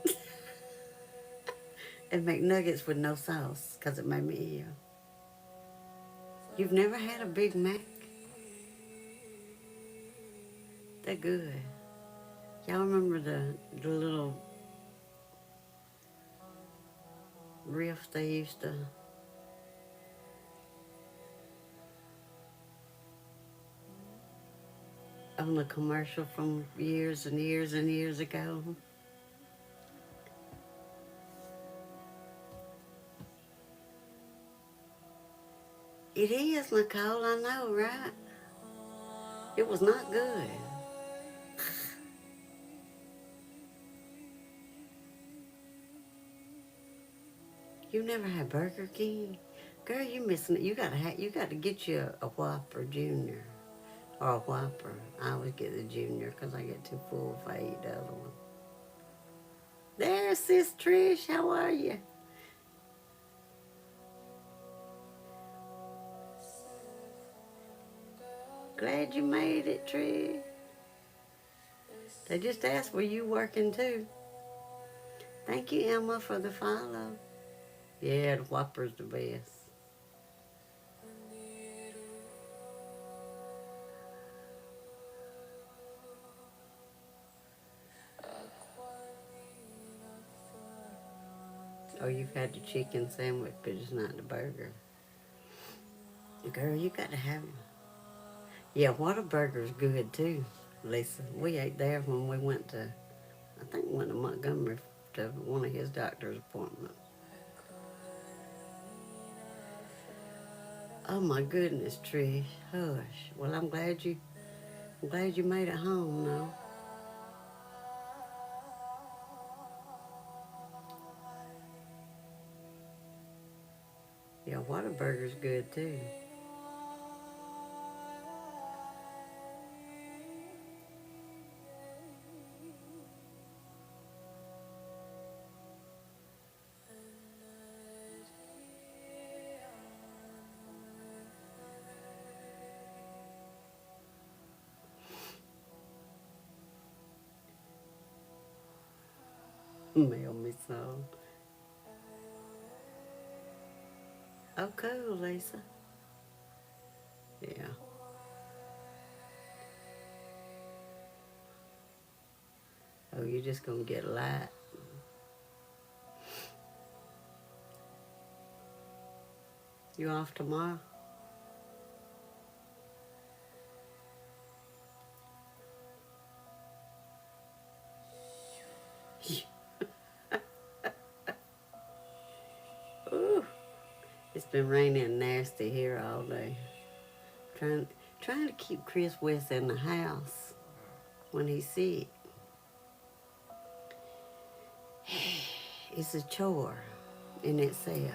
And McNuggets with no sauce, because it made me ill. You've never had a Big Mac? They're good. Y'all remember the little riff they used to... on the commercial from years and years and years ago? It is, Nicole, I know, right? It was not good. You never had Burger King? Girl, you missing it. You got to get you a Whopper Junior or a Whopper. I always get the Junior because I get too full if I eat the other one. There, Sis Trish, how are you? Glad you made it, Trish. They just asked, were you working too? Thank you, Emma, for the follow. Yeah, the Whopper's the best. Oh, you've had the chicken sandwich, but it's not the burger. Girl, you got to have them. Yeah, Whataburger's good too, Lisa. We ate there when we went to, I think we went to Montgomery to one of his doctor's appointments. Oh my goodness, Trish. Hush. Well, I'm glad you made it home, though. Yeah, Whataburger's good too. Mail me some. Oh, cool, Lisa. Yeah. Oh, you're just gonna get light. You off tomorrow? Ooh, it's been raining nasty here all day. trying to keep Chris West in the house when he's sick. It's a chore in itself.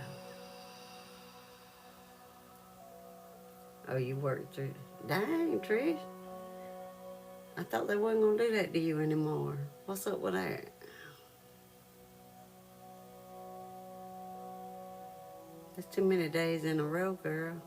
Oh, you work through. Dang, Trish. I thought they wasn't going to do that to you anymore. What's up with that? That's too many days in a row, girl.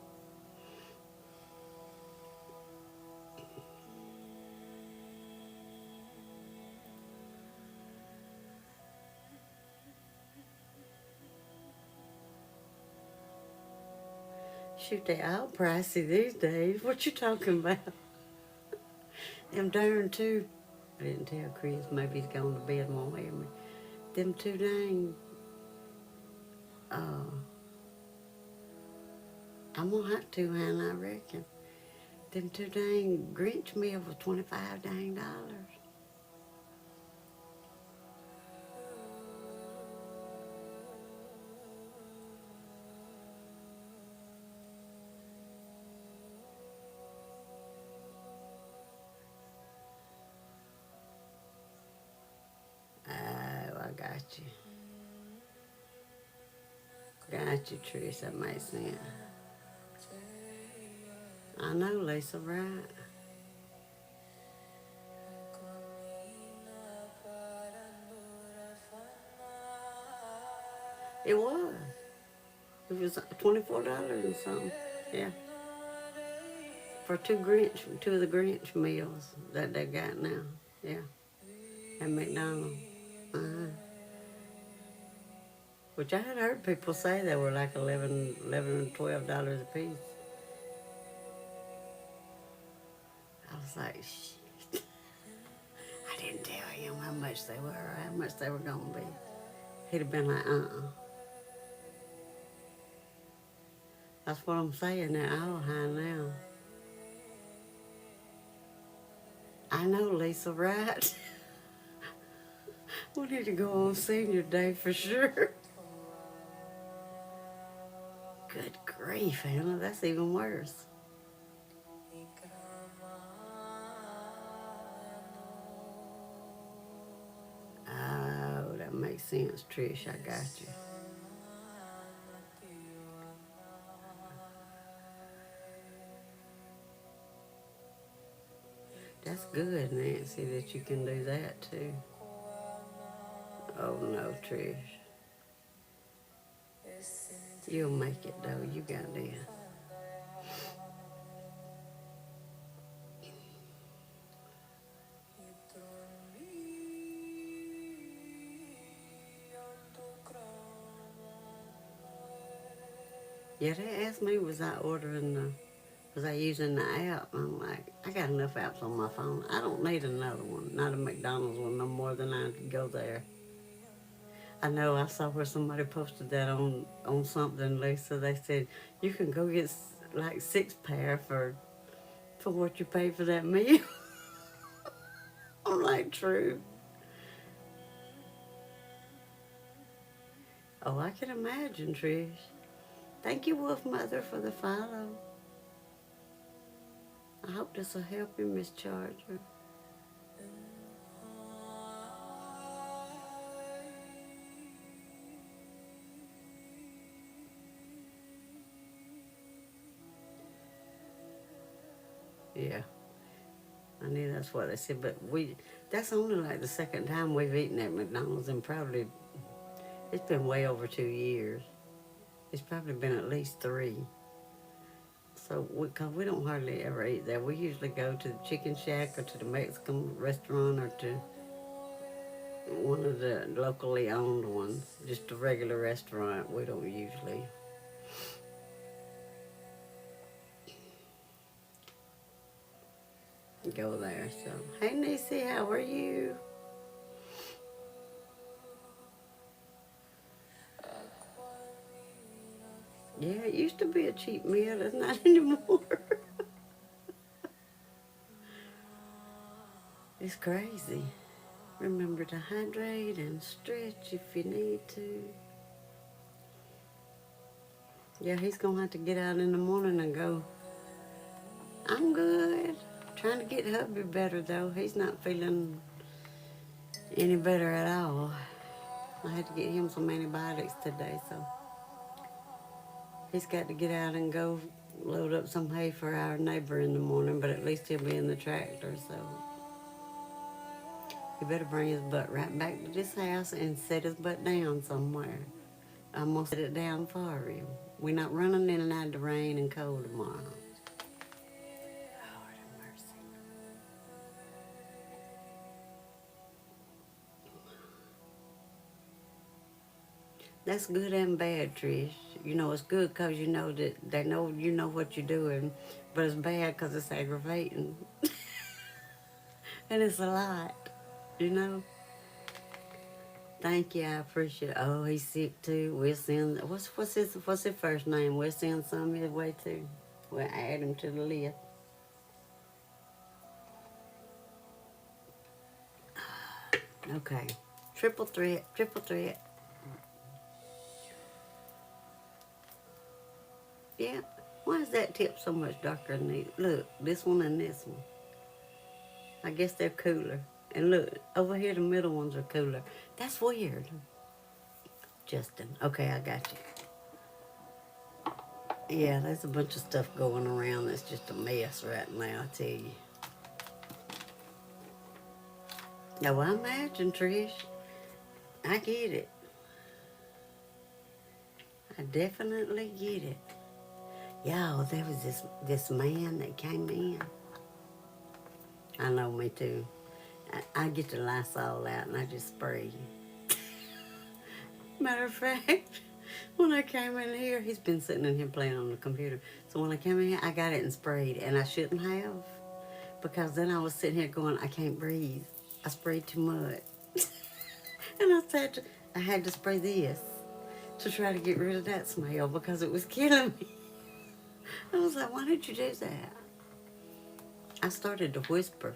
Shoot, they all pricey these days. What you talking about? Them darn two. I didn't tell Chris. Maybe he's going to bed and won't hear me. Them two dang. I'm going to have to, Hannah, I reckon. Them two dang Grinch meals was $25 dang dollars. Oh, I got you. Got you, Trish. That makes sense. I know, Lisa, right? It was. It was $24 and something. Yeah. For two of the Grinch meals that they got now. Yeah. At McDonald's. Uh-huh. Which I had heard people say they were like $11 and $12 a piece. I was like, shit. I didn't tell him how much they were or how much they were going to be. He'd have been like, That's what I'm saying. They're all high now. I know, Lisa, right? We need to go on senior day for sure. Good grief, Hannah. That's even worse. Oh, that makes sense, Trish. I got you. That's good, Nancy, that you can do that too. Oh no, Trish. You'll make it though. You got this. Yeah, they asked me, was I using the app? I'm like, I got enough apps on my phone. I don't need another one. Not a McDonald's one no more than I could go there. I know I saw where somebody posted that on something, Lisa. They said, you can go get like 6 pair for what you pay for that meal. I'm like, true. Oh, I can imagine, Trish. Thank you, Wolf Mother, for the follow. I hope this will help you, Miss Charger. Yeah, I knew that's what they said, but that's only like the second time we've eaten at McDonald's, and probably, it's been way over 2 years. It's probably been at least 3. So, because we don't hardly ever eat there. We usually go to the Chicken Shack or to the Mexican restaurant or to one of the locally owned ones, just a regular restaurant. We don't usually. Go there. So, hey, Nisi, how are you? Yeah, it used to be a cheap meal. It's not anymore. It's crazy. Remember to hydrate and stretch if you need to. Yeah, he's going to have to get out in the morning and go. I'm good. Trying to get hubby better, though. He's not feeling any better at all. I had to get him some antibiotics today, so he's got to get out and go load up some hay for our neighbor in the morning, but at least he'll be in the tractor, so he better bring his butt right back to this house and set his butt down somewhere. I'm going to set it down for him. We're not running in and out of the rain and cold tomorrow. Lord have mercy. That's good and bad, Trish. You know, it's good because you know that they know you know what you're doing, but it's bad because it's aggravating. And it's a lot, you know. Thank you, I appreciate it. Oh, he's sick too. We'll send, what's his first name? We'll send some his way too. We'll add him to the list. Okay. Triple threat, triple threat. Yeah. Why is that tip so much darker than these? Look, this one and this one. I guess they're cooler. And look, over here the middle ones are cooler. That's weird. Justin. Okay, I got you. Yeah, there's a bunch of stuff going around that's just a mess right now, I tell you. Now, I imagine, Trish. I get it. I definitely get it. Y'all, there was this man that came in. I know, me too. I get the Lysol out and I just spray. Matter of fact, when I came in here, he's been sitting in here playing on the computer. So when I came in here, I got it and sprayed, and I shouldn't have, because then I was sitting here going, I can't breathe. I sprayed too much. And I had to spray this to try to get rid of that smell because it was killing me. I was like, why did you do that? I started to whisper.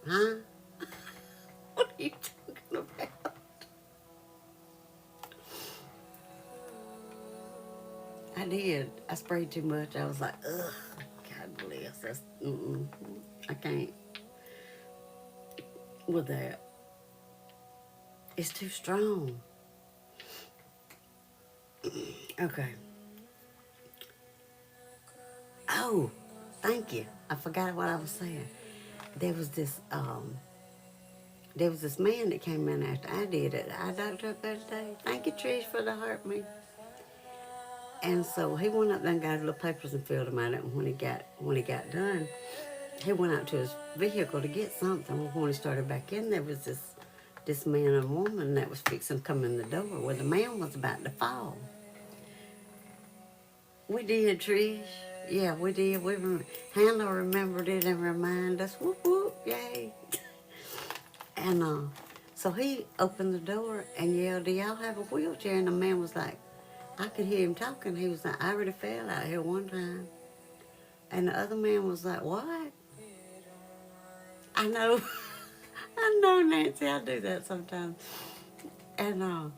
Huh? What are you talking about? I did. I sprayed too much. I was like, ugh, God bless. That's, I can't with that. It's too strong. Okay. Oh, thank you. I forgot what I was saying. There was this man that came in after I did it. I doctor up that day. Thank you, Trish, for the heart me. And so he went up there and got his little papers and filled them out. And when he got done, he went out to his vehicle to get something. When he started back in, there was this man and woman that was fixing to come in the door where the man was about to fall. We did, Trish. Yeah, we did. Hannah remembered it and reminded us. Whoop, whoop, yay. And so he opened the door and yelled, do y'all have a wheelchair? And the man was like, I could hear him talking. He was like, I already fell out here one time. And the other man was like, what? I know. I know, Nancy. I do that sometimes. And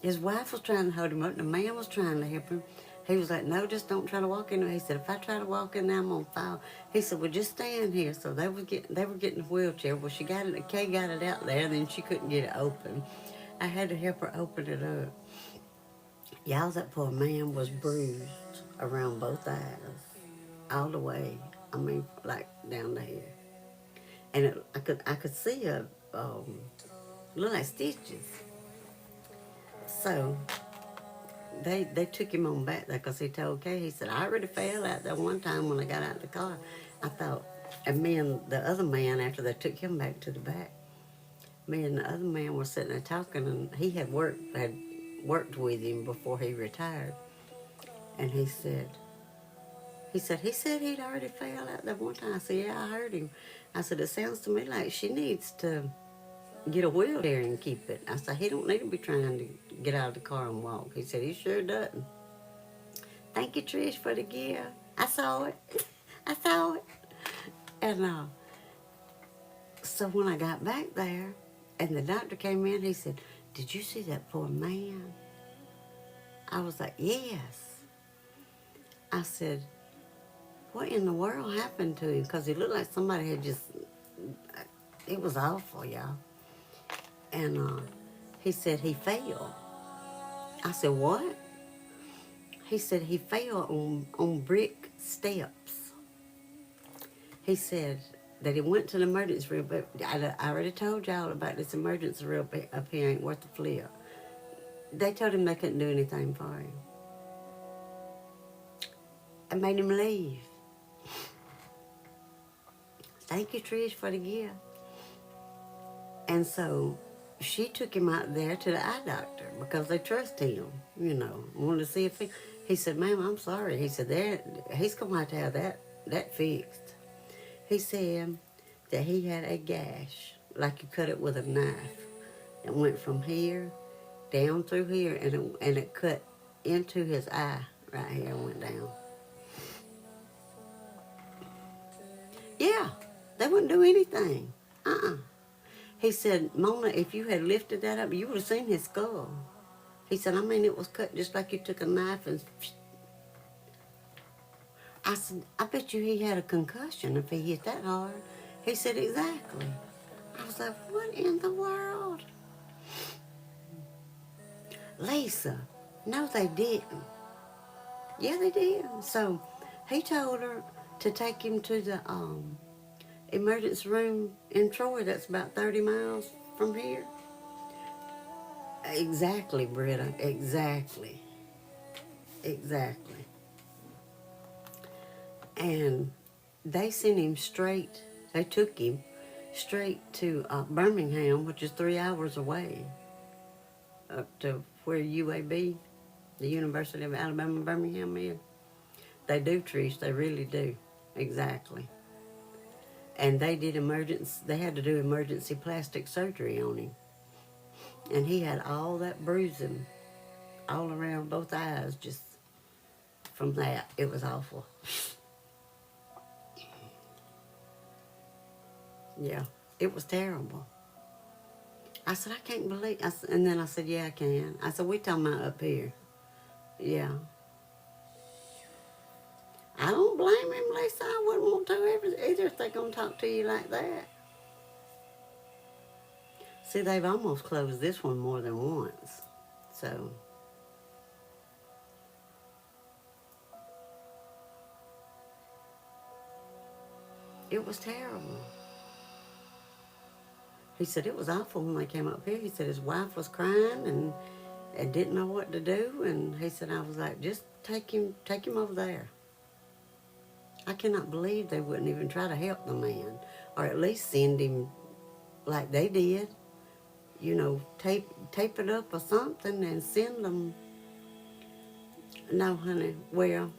his wife was trying to hold him up. The man was trying to help him. He was like, no, just don't try to walk in there. He said, if I try to walk in there, I'm going to fall. He said, well, just stand here. So they were getting a wheelchair. Well, Kay got it out there, and then she couldn't get it open. I had to help her open it up. Y'all, that poor man was bruised around both eyes, all the way. I mean, like down there. And I could see look like stitches. So they took him on back there because he told Kay, he said, I already fell out there one time when I got out of the car. I thought, and me and the other man, after they took him back to the back, me and the other man were sitting there talking, and he had worked with him before he retired. And he said he'd already fell out there one time. I said, yeah, I heard him. I said, it sounds to me like she needs to get a wheelchair and keep it. I said, he don't need to be trying to get out of the car and walk. He said, he sure doesn't. Thank you, Trish, for the gift. I saw it. I saw it. And so when I got back there and the doctor came in, he said, did you see that poor man? I was like, yes. I said, what in the world happened to him? Because he looked like somebody had just, it was awful, y'all. And he said he fell. I said, what? He said he fell on brick steps. He said that he went to the emergency room, but I already told y'all about this emergency room up here ain't worth the flip. They told him they couldn't do anything for him. I made him leave. Thank you, Trish, for the gift. And so she took him out there to the eye doctor because they trust him, wanted to see if he said, ma'am, I'm sorry. He said, he's going to have that fixed. He said that he had a gash, like you cut it with a knife. It went from here down through here, and it cut into his eye right here and went down. Yeah, they wouldn't do anything. He said, Mona, if you had lifted that up, you would have seen his skull. He said, it was cut just like you took a knife and... I said, I bet you he had a concussion if he hit that hard. He said, exactly. I was like, what in the world? Lisa, no, they didn't. Yeah, they did. So he told her to take him to the emergency room in Troy. That's about 30 miles from here. Exactly, Britta. Exactly. And they sent him straight. They took him straight to Birmingham, which is 3 hours away, up to where UAB, the University of Alabama, Birmingham is. They do, Trish. They really do. Exactly. And they did they had to do emergency plastic surgery on him. And he had all that bruising all around both eyes just from that. It was awful. Yeah, it was terrible. I said, I can't believe, and then I said, yeah, I can. I said, we talking about up here. Yeah. I don't blame him, Lisa. I wouldn't want to either if they're going to talk to you like that. See, they've almost closed this one more than once. So, it was terrible. He said it was awful when they came up here. He said his wife was crying and didn't know what to do. And he said, I was like, just take him over there. I cannot believe they wouldn't even try to help the man, or at least send him like they did. Tape it up or something and send them. No, honey, well,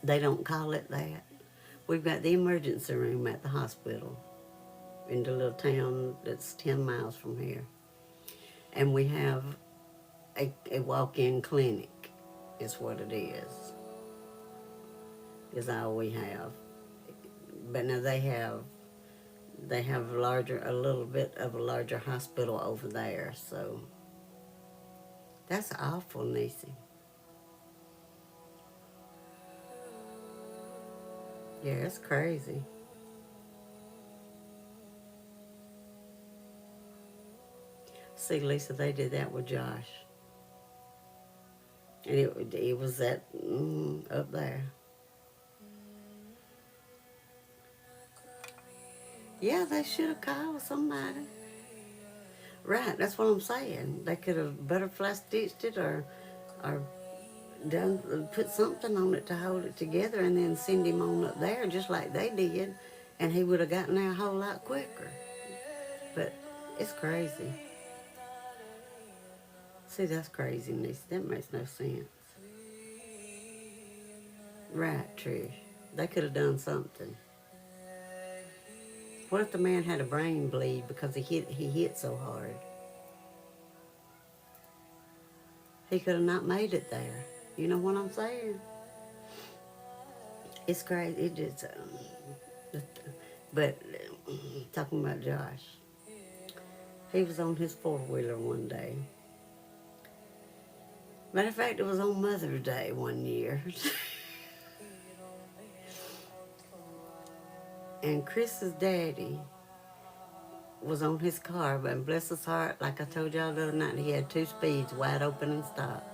they don't call it that. We've got the emergency room at the hospital in the little town that's 10 miles from here. And we have a walk-in clinic, is what it is all we have. But now they have a little bit of a larger hospital over there, so that's awful, Niecy. Yeah, it's crazy. See, Lisa, they did that with Josh. And it was that up there. Yeah, they should have called somebody. Right, that's what I'm saying. They could have butterfly stitched it or put something on it to hold it together and then send him on up there just like they did, and he would have gotten there a whole lot quicker. But it's crazy. See, that's craziness. That makes no sense. Right, Trish. They could have done something. What if the man had a brain bleed because he hit so hard? He could have not made it there. You know what I'm saying? It's crazy. It just, but talking about Josh, he was on his four-wheeler one day. Matter of fact, it was on Mother's Day one year. And Chris's daddy was on his car, but bless his heart, like I told y'all the other night, he had two speeds, wide open and stopped.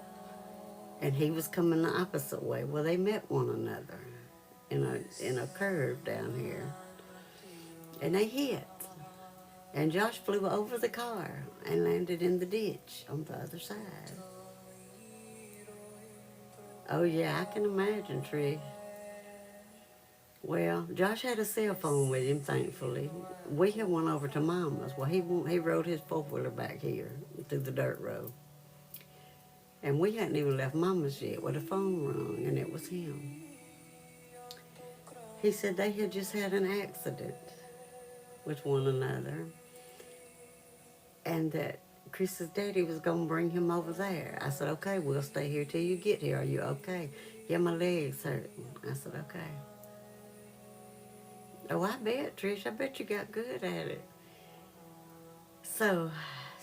And he was coming the opposite way. Well, they met one another in a curve down here. And they hit. And Josh flew over the car and landed in the ditch on the other side. Oh yeah, I can imagine, Trish. Well, Josh had a cell phone with him, thankfully. We had one over to Mama's. Well, he rode his four-wheeler back here through the dirt road. And we hadn't even left Mama's yet when the phone rang, and it was him. He said they had just had an accident with one another, and that Chris's daddy was going to bring him over there. I said, okay, we'll stay here till you get here. Are you okay? Yeah, my leg's hurting. I said, okay. Oh, I bet, Trish. I bet you got good at it. So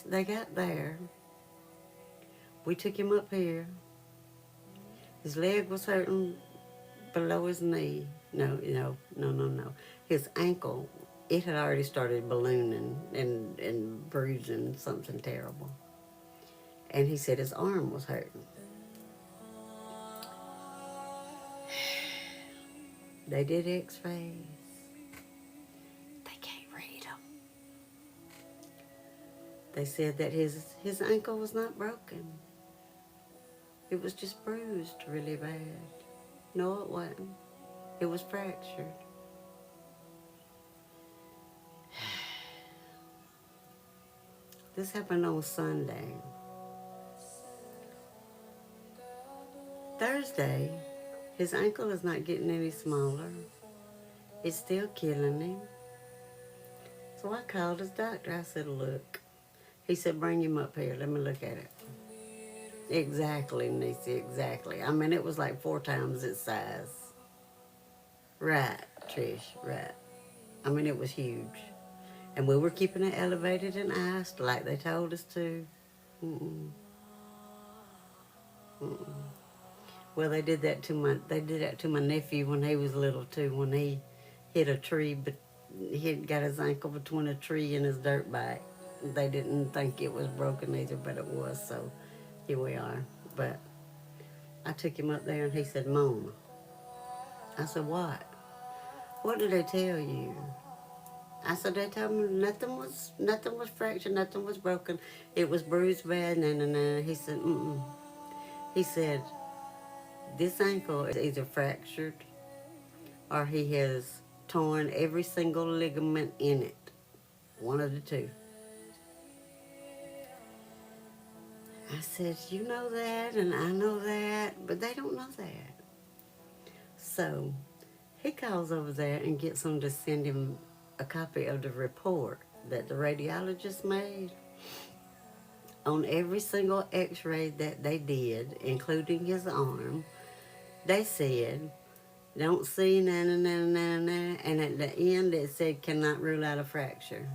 they got there. We took him up here. His leg was hurting below his knee. No. His ankle, it had already started ballooning and bruising something terrible. And he said his arm was hurting. They did x-rays. They can't read them. They said that his ankle was not broken. It was just bruised really bad. No, it wasn't. It was fractured. This happened on Sunday. Thursday, his ankle is not getting any smaller. It's still killing him. So I called his doctor. I said, look. He said, bring him up here. Let me look at it. Exactly, Niecy, exactly. I mean, it was like 4 times its size. Right, Trish, right. I mean, it was huge. And we were keeping it elevated and iced like they told us to. Mm-mm. Mm-mm. Well, they did that to my nephew when he was little too. When he hit a tree, but he had got his ankle between a tree and his dirt bike. They didn't think it was broken either, but it was. So here we are. But I took him up there and he said, Mama. I said, what? What did they tell you? I said, they told me nothing was fractured, nothing was broken. It was bruised bad, nah. He said, mm-mm. He said, this ankle is either fractured or he has torn every single ligament in it. One of the two. I said, you know that and I know that, but they don't know that. So he calls over there and gets them to send him a copy of the report that the radiologist made on every single x-ray that they did, including his arm. They said, don't see na, and at the end it said, cannot rule out a fracture.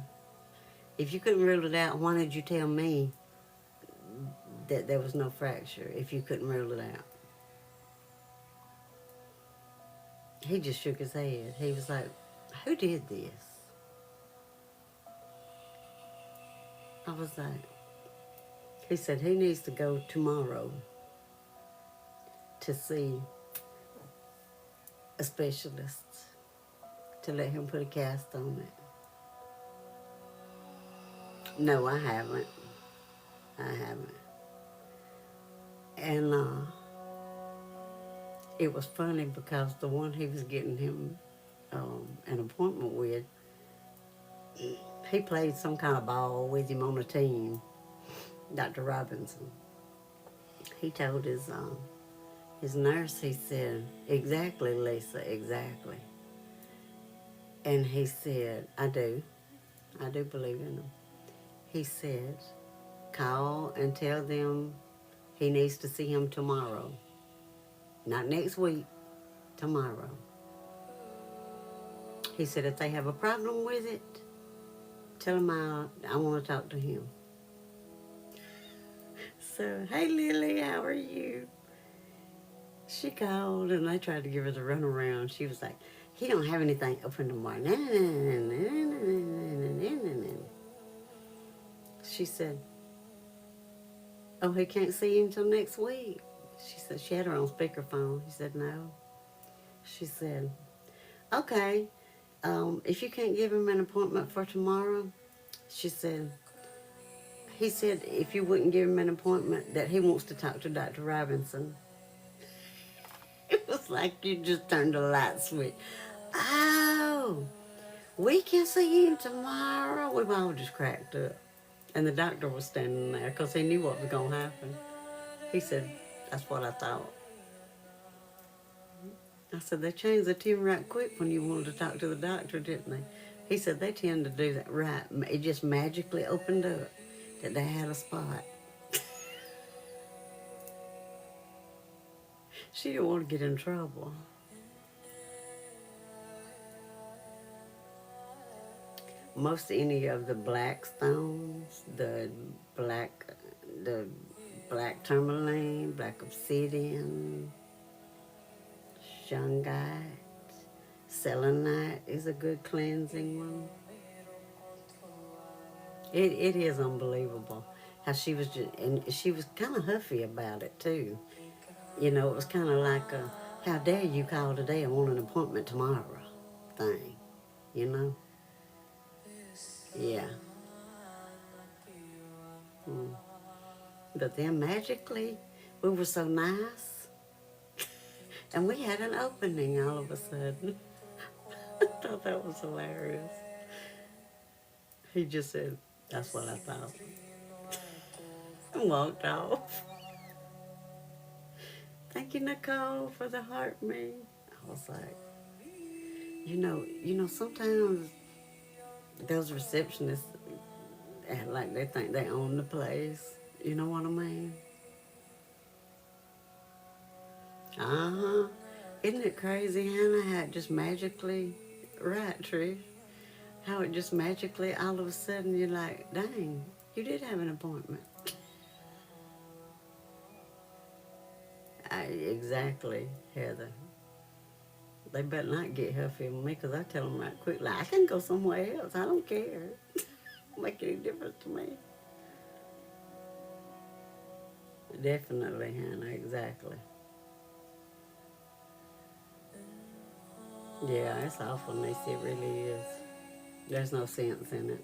If you couldn't rule it out, why did you tell me that there was no fracture if you couldn't rule it out? He just shook his head. He was like, who did this? I was like, he said he needs to go tomorrow to see a specialist to let him put a cast on it. No, I haven't. And it was funny because the one he was getting him an appointment with, he played some kind of ball with him on a team, Dr. Robinson. He told his nurse, he said, exactly, Lisa, exactly. And he said, I do believe in him. He said, call and tell them he needs to see him tomorrow. Not next week, tomorrow. He said, if they have a problem with it, tell him I want to talk to him. So, hey Lily, how are you? She called and I tried to give her the runaround. She was like, he don't have anything open tomorrow. She said, oh, he can't see you until next week. She said, she had her on speakerphone. He said, no. She said, okay, if you can't give him an appointment for tomorrow, she said, he said if you wouldn't give him an appointment that he wants to talk to Dr. Robinson. It was like you just turned a light switch. Oh, we can see him tomorrow. We've all just cracked up. And the doctor was standing there because he knew what was going to happen. He said, that's what I thought. I said, they changed the tune right quick when you wanted to talk to the doctor, didn't they? He said, they tend to do that right. It just magically opened up that they had a spot. She didn't want to get in trouble. Most any of the black stones, black, the black tourmaline, black obsidian, shungite, selenite is a good cleansing one. It is unbelievable how she was just, and she was kind of huffy about it too. You know, it was kind of like a, how dare you call today and want an appointment tomorrow thing, you know? Yeah. Mm. But then magically, we were so nice, and we had an opening all of a sudden. I thought that was hilarious. He just said, that's what I thought, and walked off. Thank you, Nicole, for the heart me. I was like, sometimes those receptionists act like they think they own the place. You know what I mean? Uh-huh. Isn't it crazy, Hannah, how it just magically, right, Trish? How it just magically, all of a sudden, you're like, dang, you did have an appointment. Exactly, Heather. They better not get huffy with me because I tell them right quick, like, I can go somewhere else. I don't care. Don't make any difference to me. Definitely, Hannah, exactly. Yeah, it's awful, Niecy. It really is. There's no sense in it.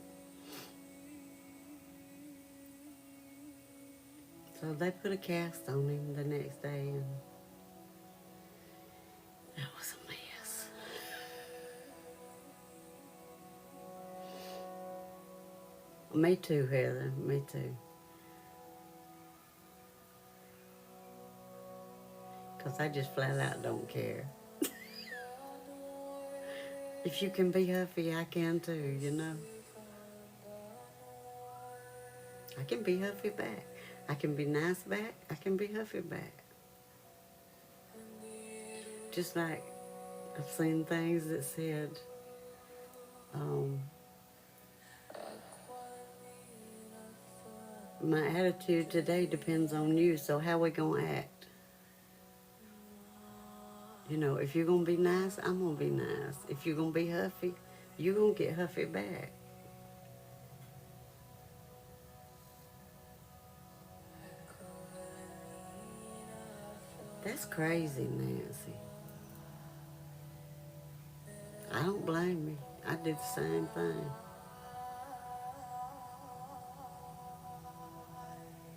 So they put a cast on him the next day, and that was a mess. Me too, Heather. Me too. Because I just flat out don't care. If you can be huffy, I can too, you know. I can be huffy back. I can be nice back. I can be huffy back. Just like I've seen things that said, my attitude today depends on you, so how we gonna act? You know, if you're gonna be nice, I'm gonna be nice. If you're gonna be huffy, you're gonna get huffy back. That's crazy, Nancy. I don't blame you. I did the same thing.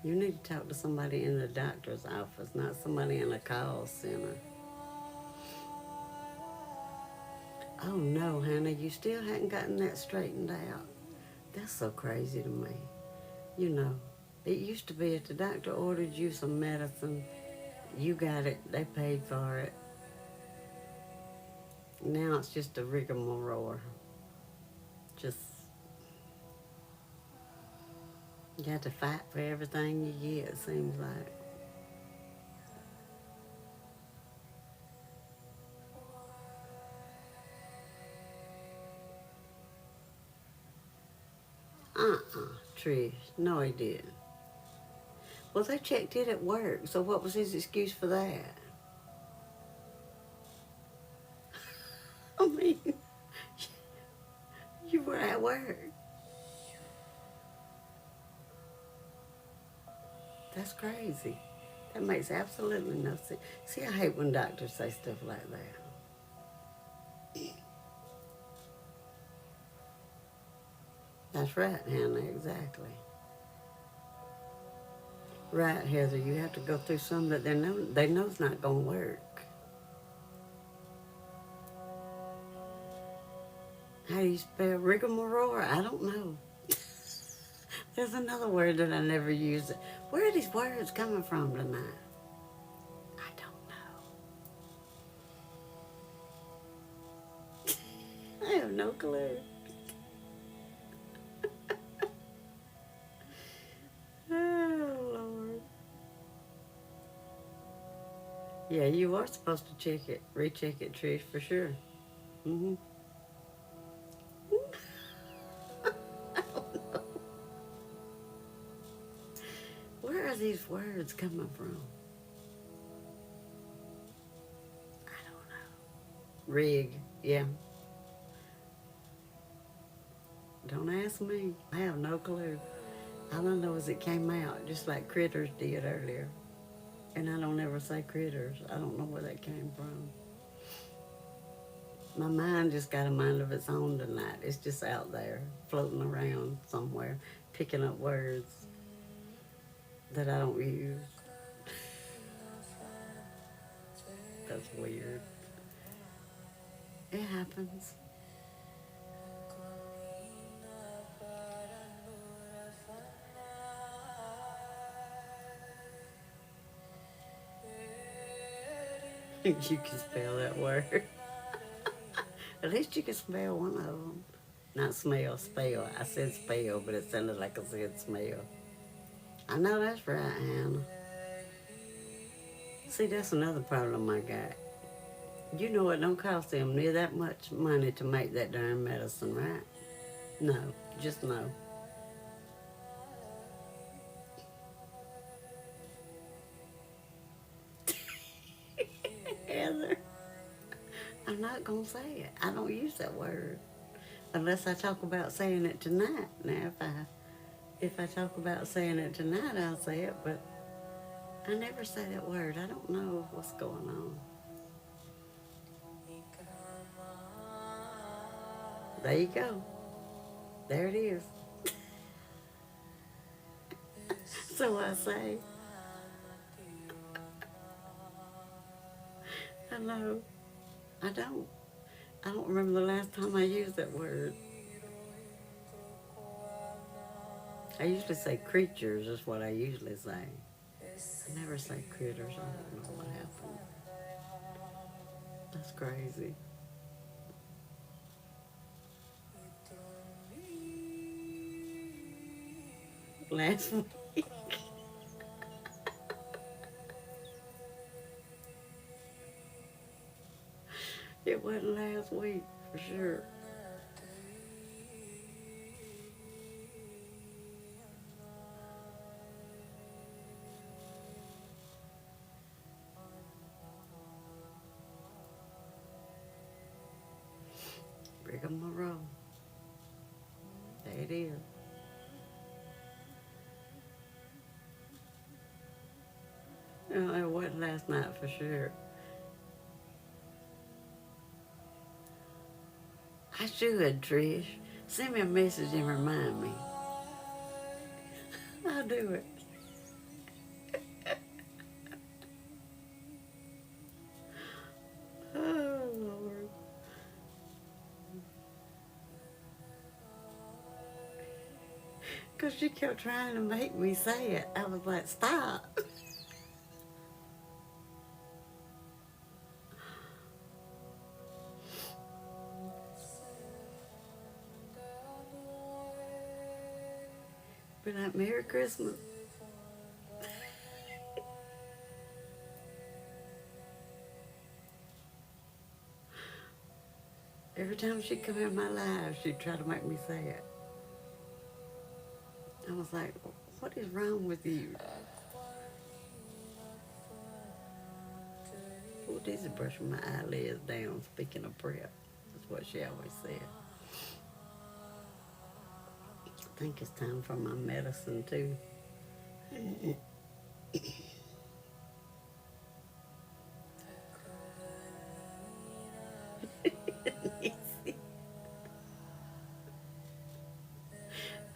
You need to talk to somebody in the doctor's office, not somebody in a call center. Oh no, Hannah, you still hadn't gotten that straightened out. That's so crazy to me. You know, it used to be if the doctor ordered you some medicine, you got it, they paid for it. Now it's just a rigmarole. Just, you have to fight for everything you get, it seems like. Trish, no he didn't. Well, they checked it at work, so what was his excuse for that? I mean, That's crazy. That makes absolutely no sense. See, I hate when doctors say stuff like that. That's right, Hannah, exactly. Right, Heather, you have to go through some that they know's not gonna work. How do you spell rigmarole? I don't know. There's another word that I never use. Where are these words coming from tonight? I don't know. I have no clue. Oh, Lord. Yeah, you are supposed to check it, recheck it, Trish, for sure. Mm-hmm. Where are these words coming from? I don't know. Rig, yeah. Don't ask me. I have no clue. All I know is it came out just like critters did earlier. And I don't ever say critters. I don't know where that came from. My mind just got a mind of its own tonight. It's just out there, floating around somewhere, picking up words that I don't use. That's weird. It happens. You can spell that word. At least you can spell one of them. Not smell, spell. I said spell, but it sounded like I said smell. I know that's right, Hannah. See, that's another problem I got. You know it don't cost them near that much money to make that darn medicine, right? No, just no. Heather, I'm not gonna say it. I don't use that word unless I talk about saying it tonight. Now, if I talk about saying it tonight, I'll say it. But I never say that word. I don't know what's going on. There you go. There it is. So I say, I know. I don't. I don't remember the last time I used that word. I usually say creatures is what I usually say. I never say critters. I don't know what happened. That's crazy. Last week. It wasn't last week, for sure. Rigmarole. There it is. No, it wasn't last night, for sure. I should, Trish. Send me a message and remind me. I'll do it. Oh, Lord. Because she kept trying to make me say it. I was like, stop. Be like, Merry Christmas. Every time she'd come in my life, she'd try to make me say it. I was like, what is wrong with you? Oh, this is brushing my eyelids down, speaking of prep. That's what she always said. I think it's time for my medicine, too. I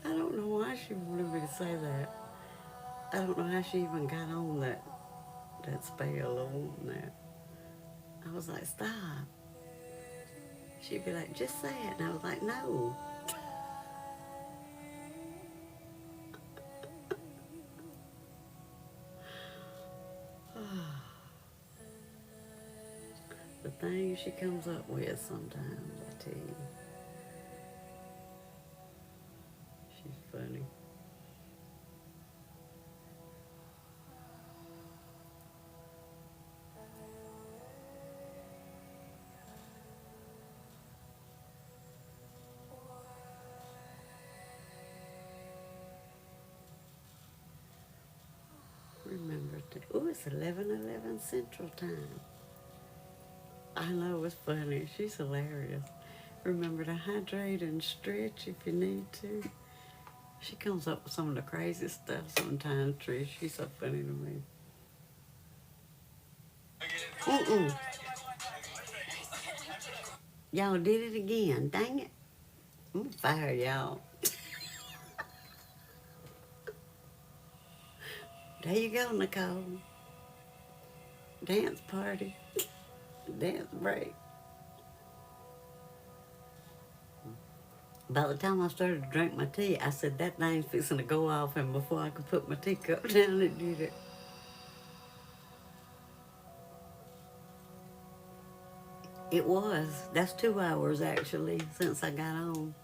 don't know why she wanted me to say that. I don't know how she even got on that spell of wanting that. I was like, stop. She'd be like, just say it. And I was like, no. The things she comes up with sometimes, I tell you. She's funny. Remember to, oh, it's 11:11 Central Time. I know, it's funny. She's hilarious. Remember to hydrate and stretch if you need to. She comes up with some of the craziest stuff sometimes, Trish. She's so funny to me. Mm-mm. Y'all did it again. Dang it. I'm gonna fire y'all. There you go, Nicole. Dance party. Dance break. By the time I started to drink my tea, I said, that thing's fixing to go off, and before I could put my teacup down, it did it. It was. That's 2 hours, actually, since I got on.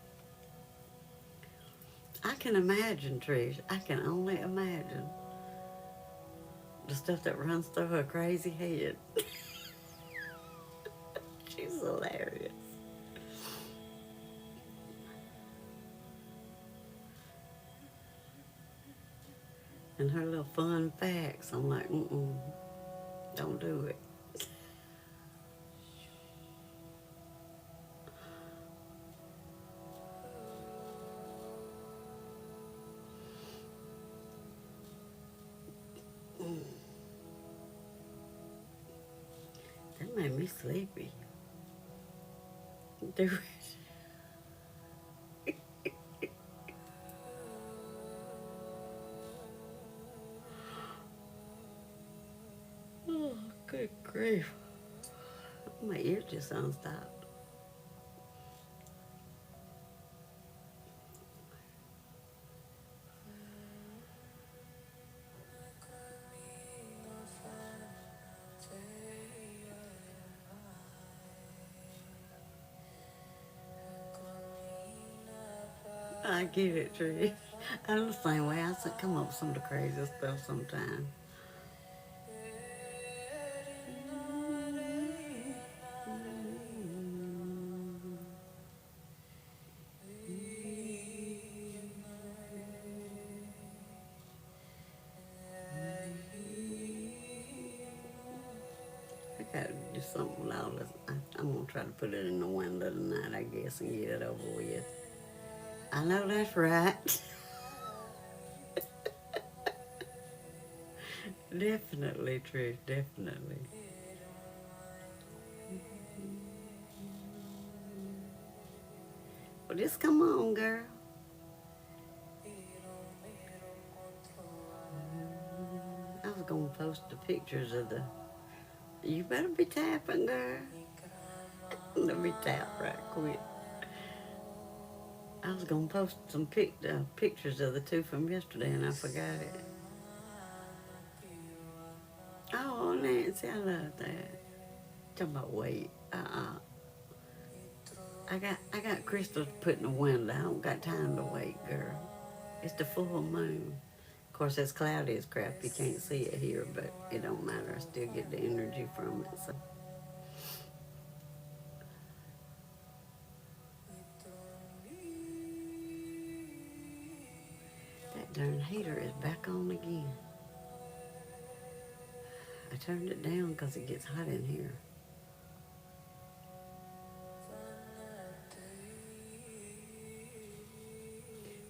I can imagine, Trish. I can only imagine the stuff that runs through her crazy head. She's hilarious. And her little fun facts, I'm like, don't do it. That made me sleepy. Do it. Oh, good grief. My ears just unstopped. I get it, Trish. I'm the same way. I said, come up with some of the craziest stuff sometimes. I gotta do something with all this. I'm gonna try to put it in the window tonight, I guess, and get it over with. I know that's right. Definitely, Trish, definitely. Well, just come on, girl. I was gonna post the pictures of the. You better be tapping, girl. Let me tap right quick. I was gonna post some pictures of the two from yesterday, and I forgot it. Oh, Nancy, I love that. Talking about weight. I got crystals put in the window. I don't got time to wait, girl. It's the full moon. Of course, it's cloudy as crap. You can't see it here, but it don't matter. I still get the energy from it. So that darn heater is back on again. I turned it down because it gets hot in here.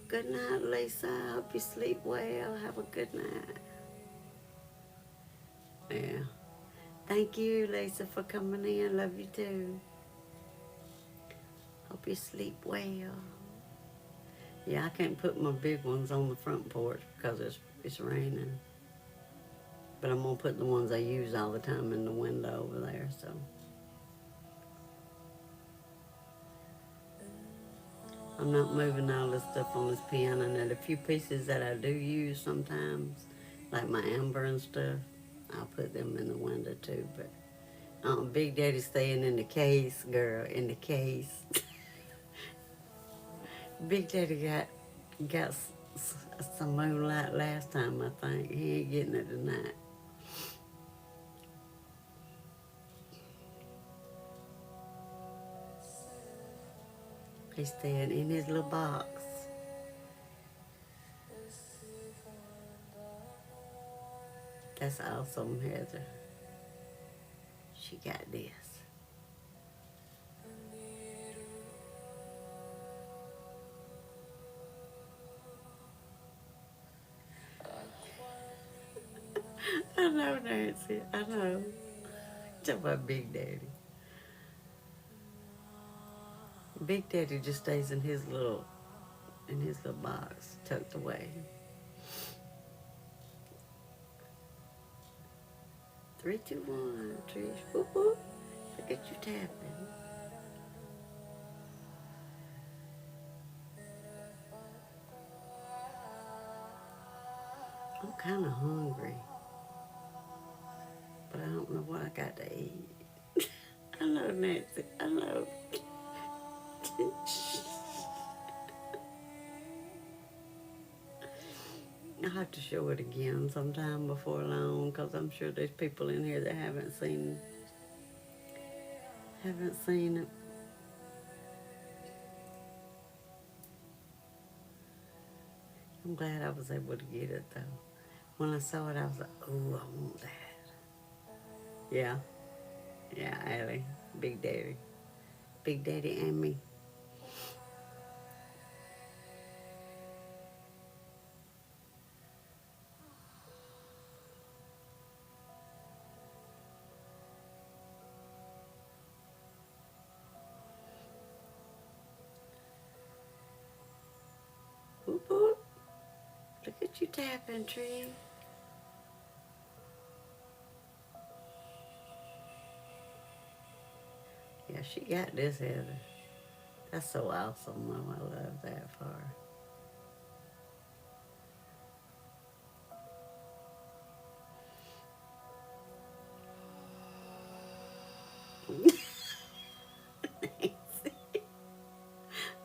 Good night, Lisa. I hope you sleep well. Have a good night. Yeah. Thank you, Lisa, for coming in. Love you too. Hope you sleep well. Yeah, I can't put my big ones on the front porch because it's raining. But I'm gonna put the ones I use all the time in the window over there. So I'm not moving all this stuff on this piano. And the few pieces that I do use sometimes, like my amber and stuff, I'll put them in the window too. But Big Daddy's staying in the case, girl, in the case. Big Daddy got some moonlight last time, I think. He ain't getting it tonight. He's staying in his little box. That's awesome, Heather. She got this. I know, Nancy. I know. Talk about Big Daddy. Big Daddy just stays in his little box, tucked away. 3, 2, 1, Trish. Whoop whoop. Look at you tapping. I'm kind of hungry, but I don't know what I got to eat. I know, Nancy. I know. I'll have to show it again sometime before long, because I'm sure there's people in here that haven't seen it. I'm glad I was able to get it though. When I saw it, I was like, "Oh, I want that." Yeah, yeah, Allie, Big Daddy, and me. Whoop whoop! Look at you tapping, Tree. Yeah, she got this, Heather. That's so awesome, though. I love that for her.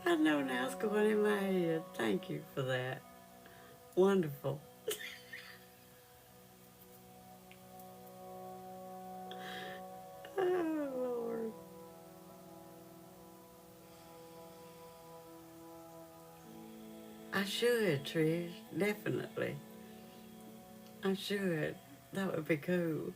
I know now it's going in my head. Thank you for that. Wonderful. Oh, Lord. I should, Trish. Definitely. I should. That would be cool.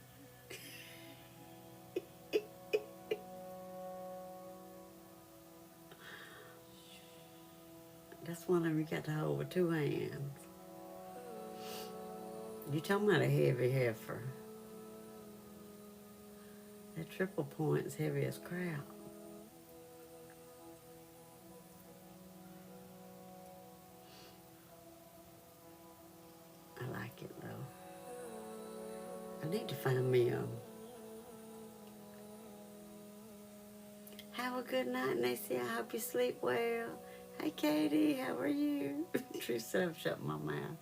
That's one of them you got to hold with 2 hands. You talking about a heavy heifer. That triple point's heavy as crap. I like it though. I need to find me a. Have a good night, Nancy. I hope you sleep well. Hey, Katie, how are you? Trish said I've shut my mouth.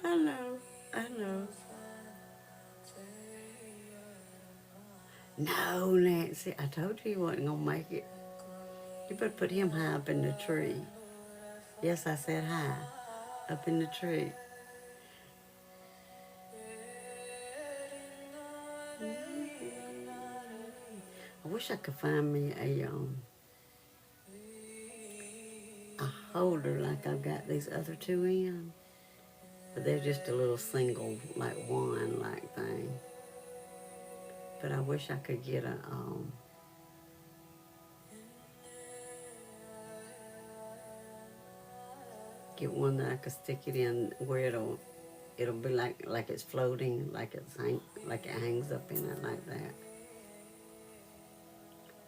I know, I know. No, Nancy, I told you wasn't gonna make it. You better put him high up in the tree. Yes, I said high, up in the tree. I wish I could find me a holder like I've got these other two in, but they're just a little single, like wine like thing. But I wish I could get Get one that I could stick it in where it'll be like it's floating, like it hangs up in it like that.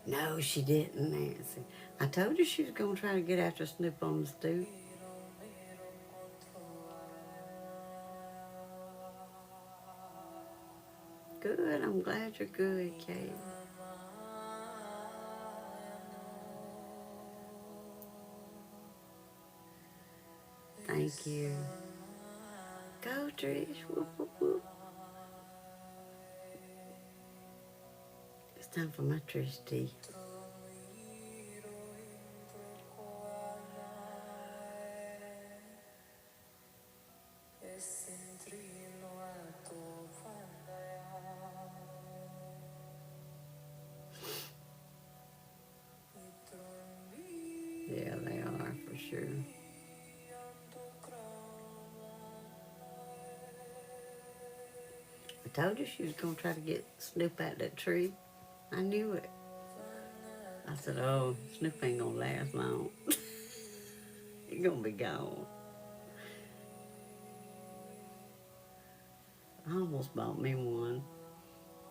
No, she didn't, Nancy. I told you she was gonna try to get after Snoop on the stoop. Good. I'm glad you're good, Kate. Thank you. Go, Trish. Whoop, whoop, whoop. It's time for my Trish tea. Yeah, they are for sure. I told you she was gonna try to get Snoop out that tree. I knew it. I said, "Oh, Snoop ain't gonna last long. He's gonna be gone." I almost bought me one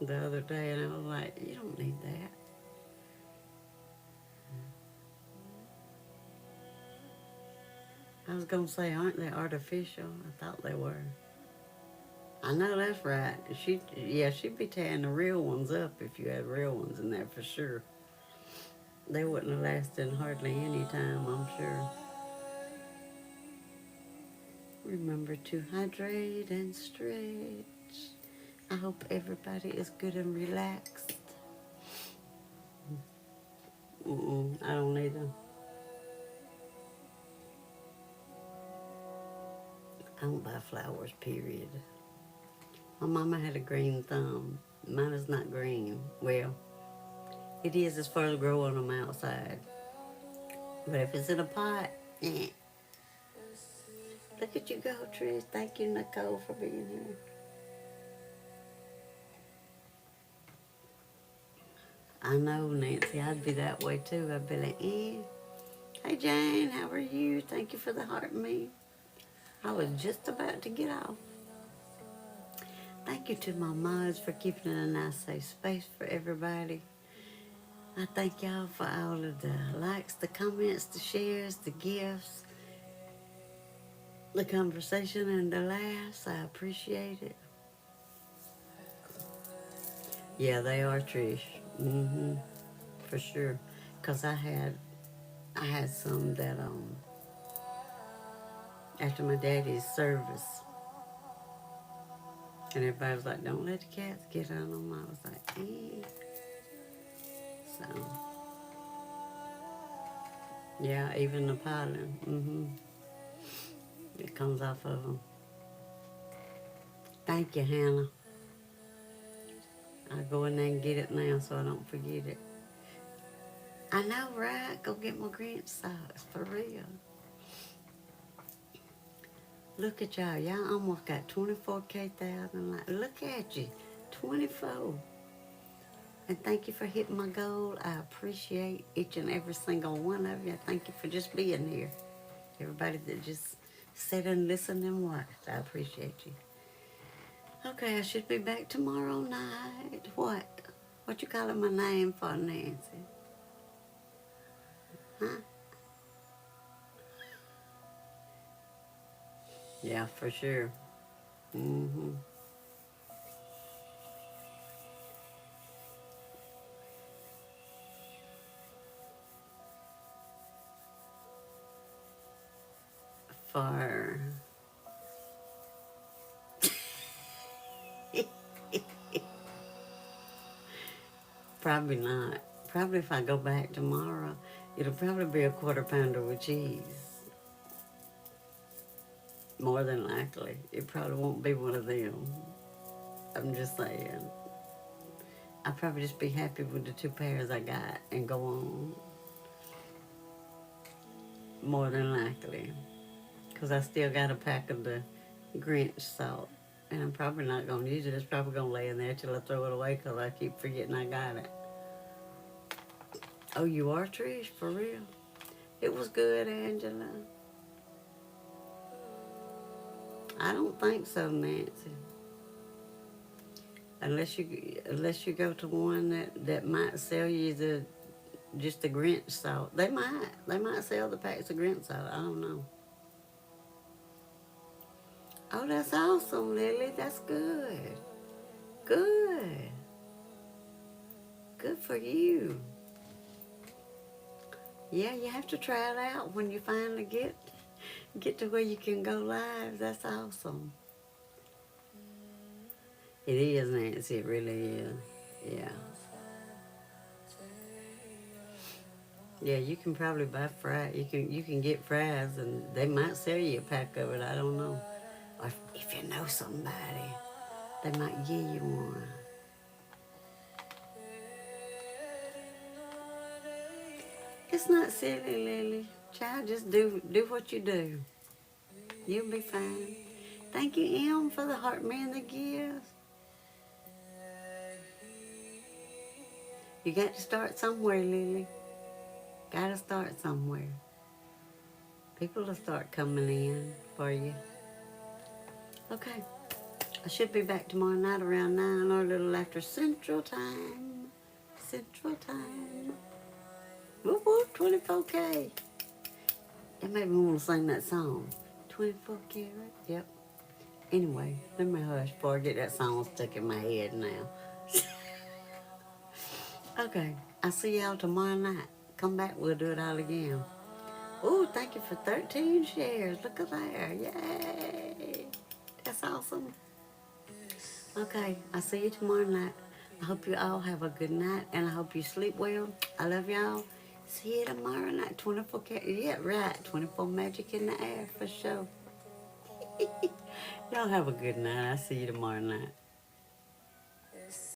the other day, and I was like, "You don't need that." I was gonna say, aren't they artificial? I thought they were. I know that's right. She'd be tearing the real ones up if you had real ones in there for sure. They wouldn't have lasted hardly any time, I'm sure. Remember to hydrate and stretch. I hope everybody is good and relaxed. I don't either. I don't buy flowers, period. My mama had a green thumb. Mine is not green. Well, it is as far as growing them outside. But if it's in a pot, eh. Look at you go, Trish. Thank you, Nicole, for being here. I know, Nancy. I'd be that way too. I'd be like, eh. Hey, Jane, how are you? Thank you for the heart me. I was just about to get off. Thank you to my mods for keeping it a nice, safe space for everybody. I thank y'all for all of the likes, the comments, the shares, the gifts, the conversation, and the laughs. I appreciate it. Yeah, they are, Trish. For sure. Cause I had some that after my daddy's service, and everybody was like, "Don't let the cats get on them." I was like, "Eh." So yeah, even the pollen, it comes off of them. Thank you, Hannah. I'll go in there and get it now so I don't forget it. I know, right? Go get my Grinch socks, for real. Look at y'all. Y'all almost got 24K thousand. Look at you. 24. And thank you for hitting my goal. I appreciate each and every single one of you. Thank you for just being here. Everybody that just sit and listen and watch. I appreciate you. Okay, I should be back tomorrow night. What? What you calling my name for, Nancy? Huh? Yeah, for sure. For probably not. Probably if I go back tomorrow, it'll probably be a quarter pounder with cheese. More than likely. It probably won't be one of them. I'm just saying. I'll probably just be happy with the two pairs I got and go on. More than likely. Because I still got a pack of the Grinch salt. And I'm probably not going to use it. It's probably going to lay in there till I throw it away because I keep forgetting I got it. Oh, you are, Trish? For real? It was good, Angela. I don't think so, Nancy. Unless you go to one that might sell you just the Grinch salt. They might sell the packs of Grinch salt. I don't know. Oh, that's awesome, Lily. That's good. Good. Good for you. Yeah, you have to try it out when you finally get to where you can go live. That's awesome. It is, Nancy. It really is. Yeah. Yeah, you can probably buy fries. You can get fries, and they might sell you a pack of it. I don't know. Or if you know somebody, they might give you one. It's not silly, Lily. Child, just do what you do. You'll be fine. Thank you, Em, for the heart man that gives. You got to start somewhere, Lily. Got to start somewhere. People will start coming in for you. Okay. I should be back tomorrow night around 9 or a little after Central Time. Central Time. Whoop whoop, 24K. That made me want to sing that song. 24K, right? Yep. Anyway, let me hush before I get that song stuck in my head now. Okay, I'll see y'all tomorrow night. Come back, we'll do it all again. Oh, thank you for 13 shares. Look at there. Yay. That's awesome. Okay, I'll see you tomorrow night. I hope you all have a good night, and I hope you sleep well. I love y'all. See you tomorrow night. 24K. Yeah, right. 24 magic in the air for sure. Y'all have a good night. I'll see you tomorrow night.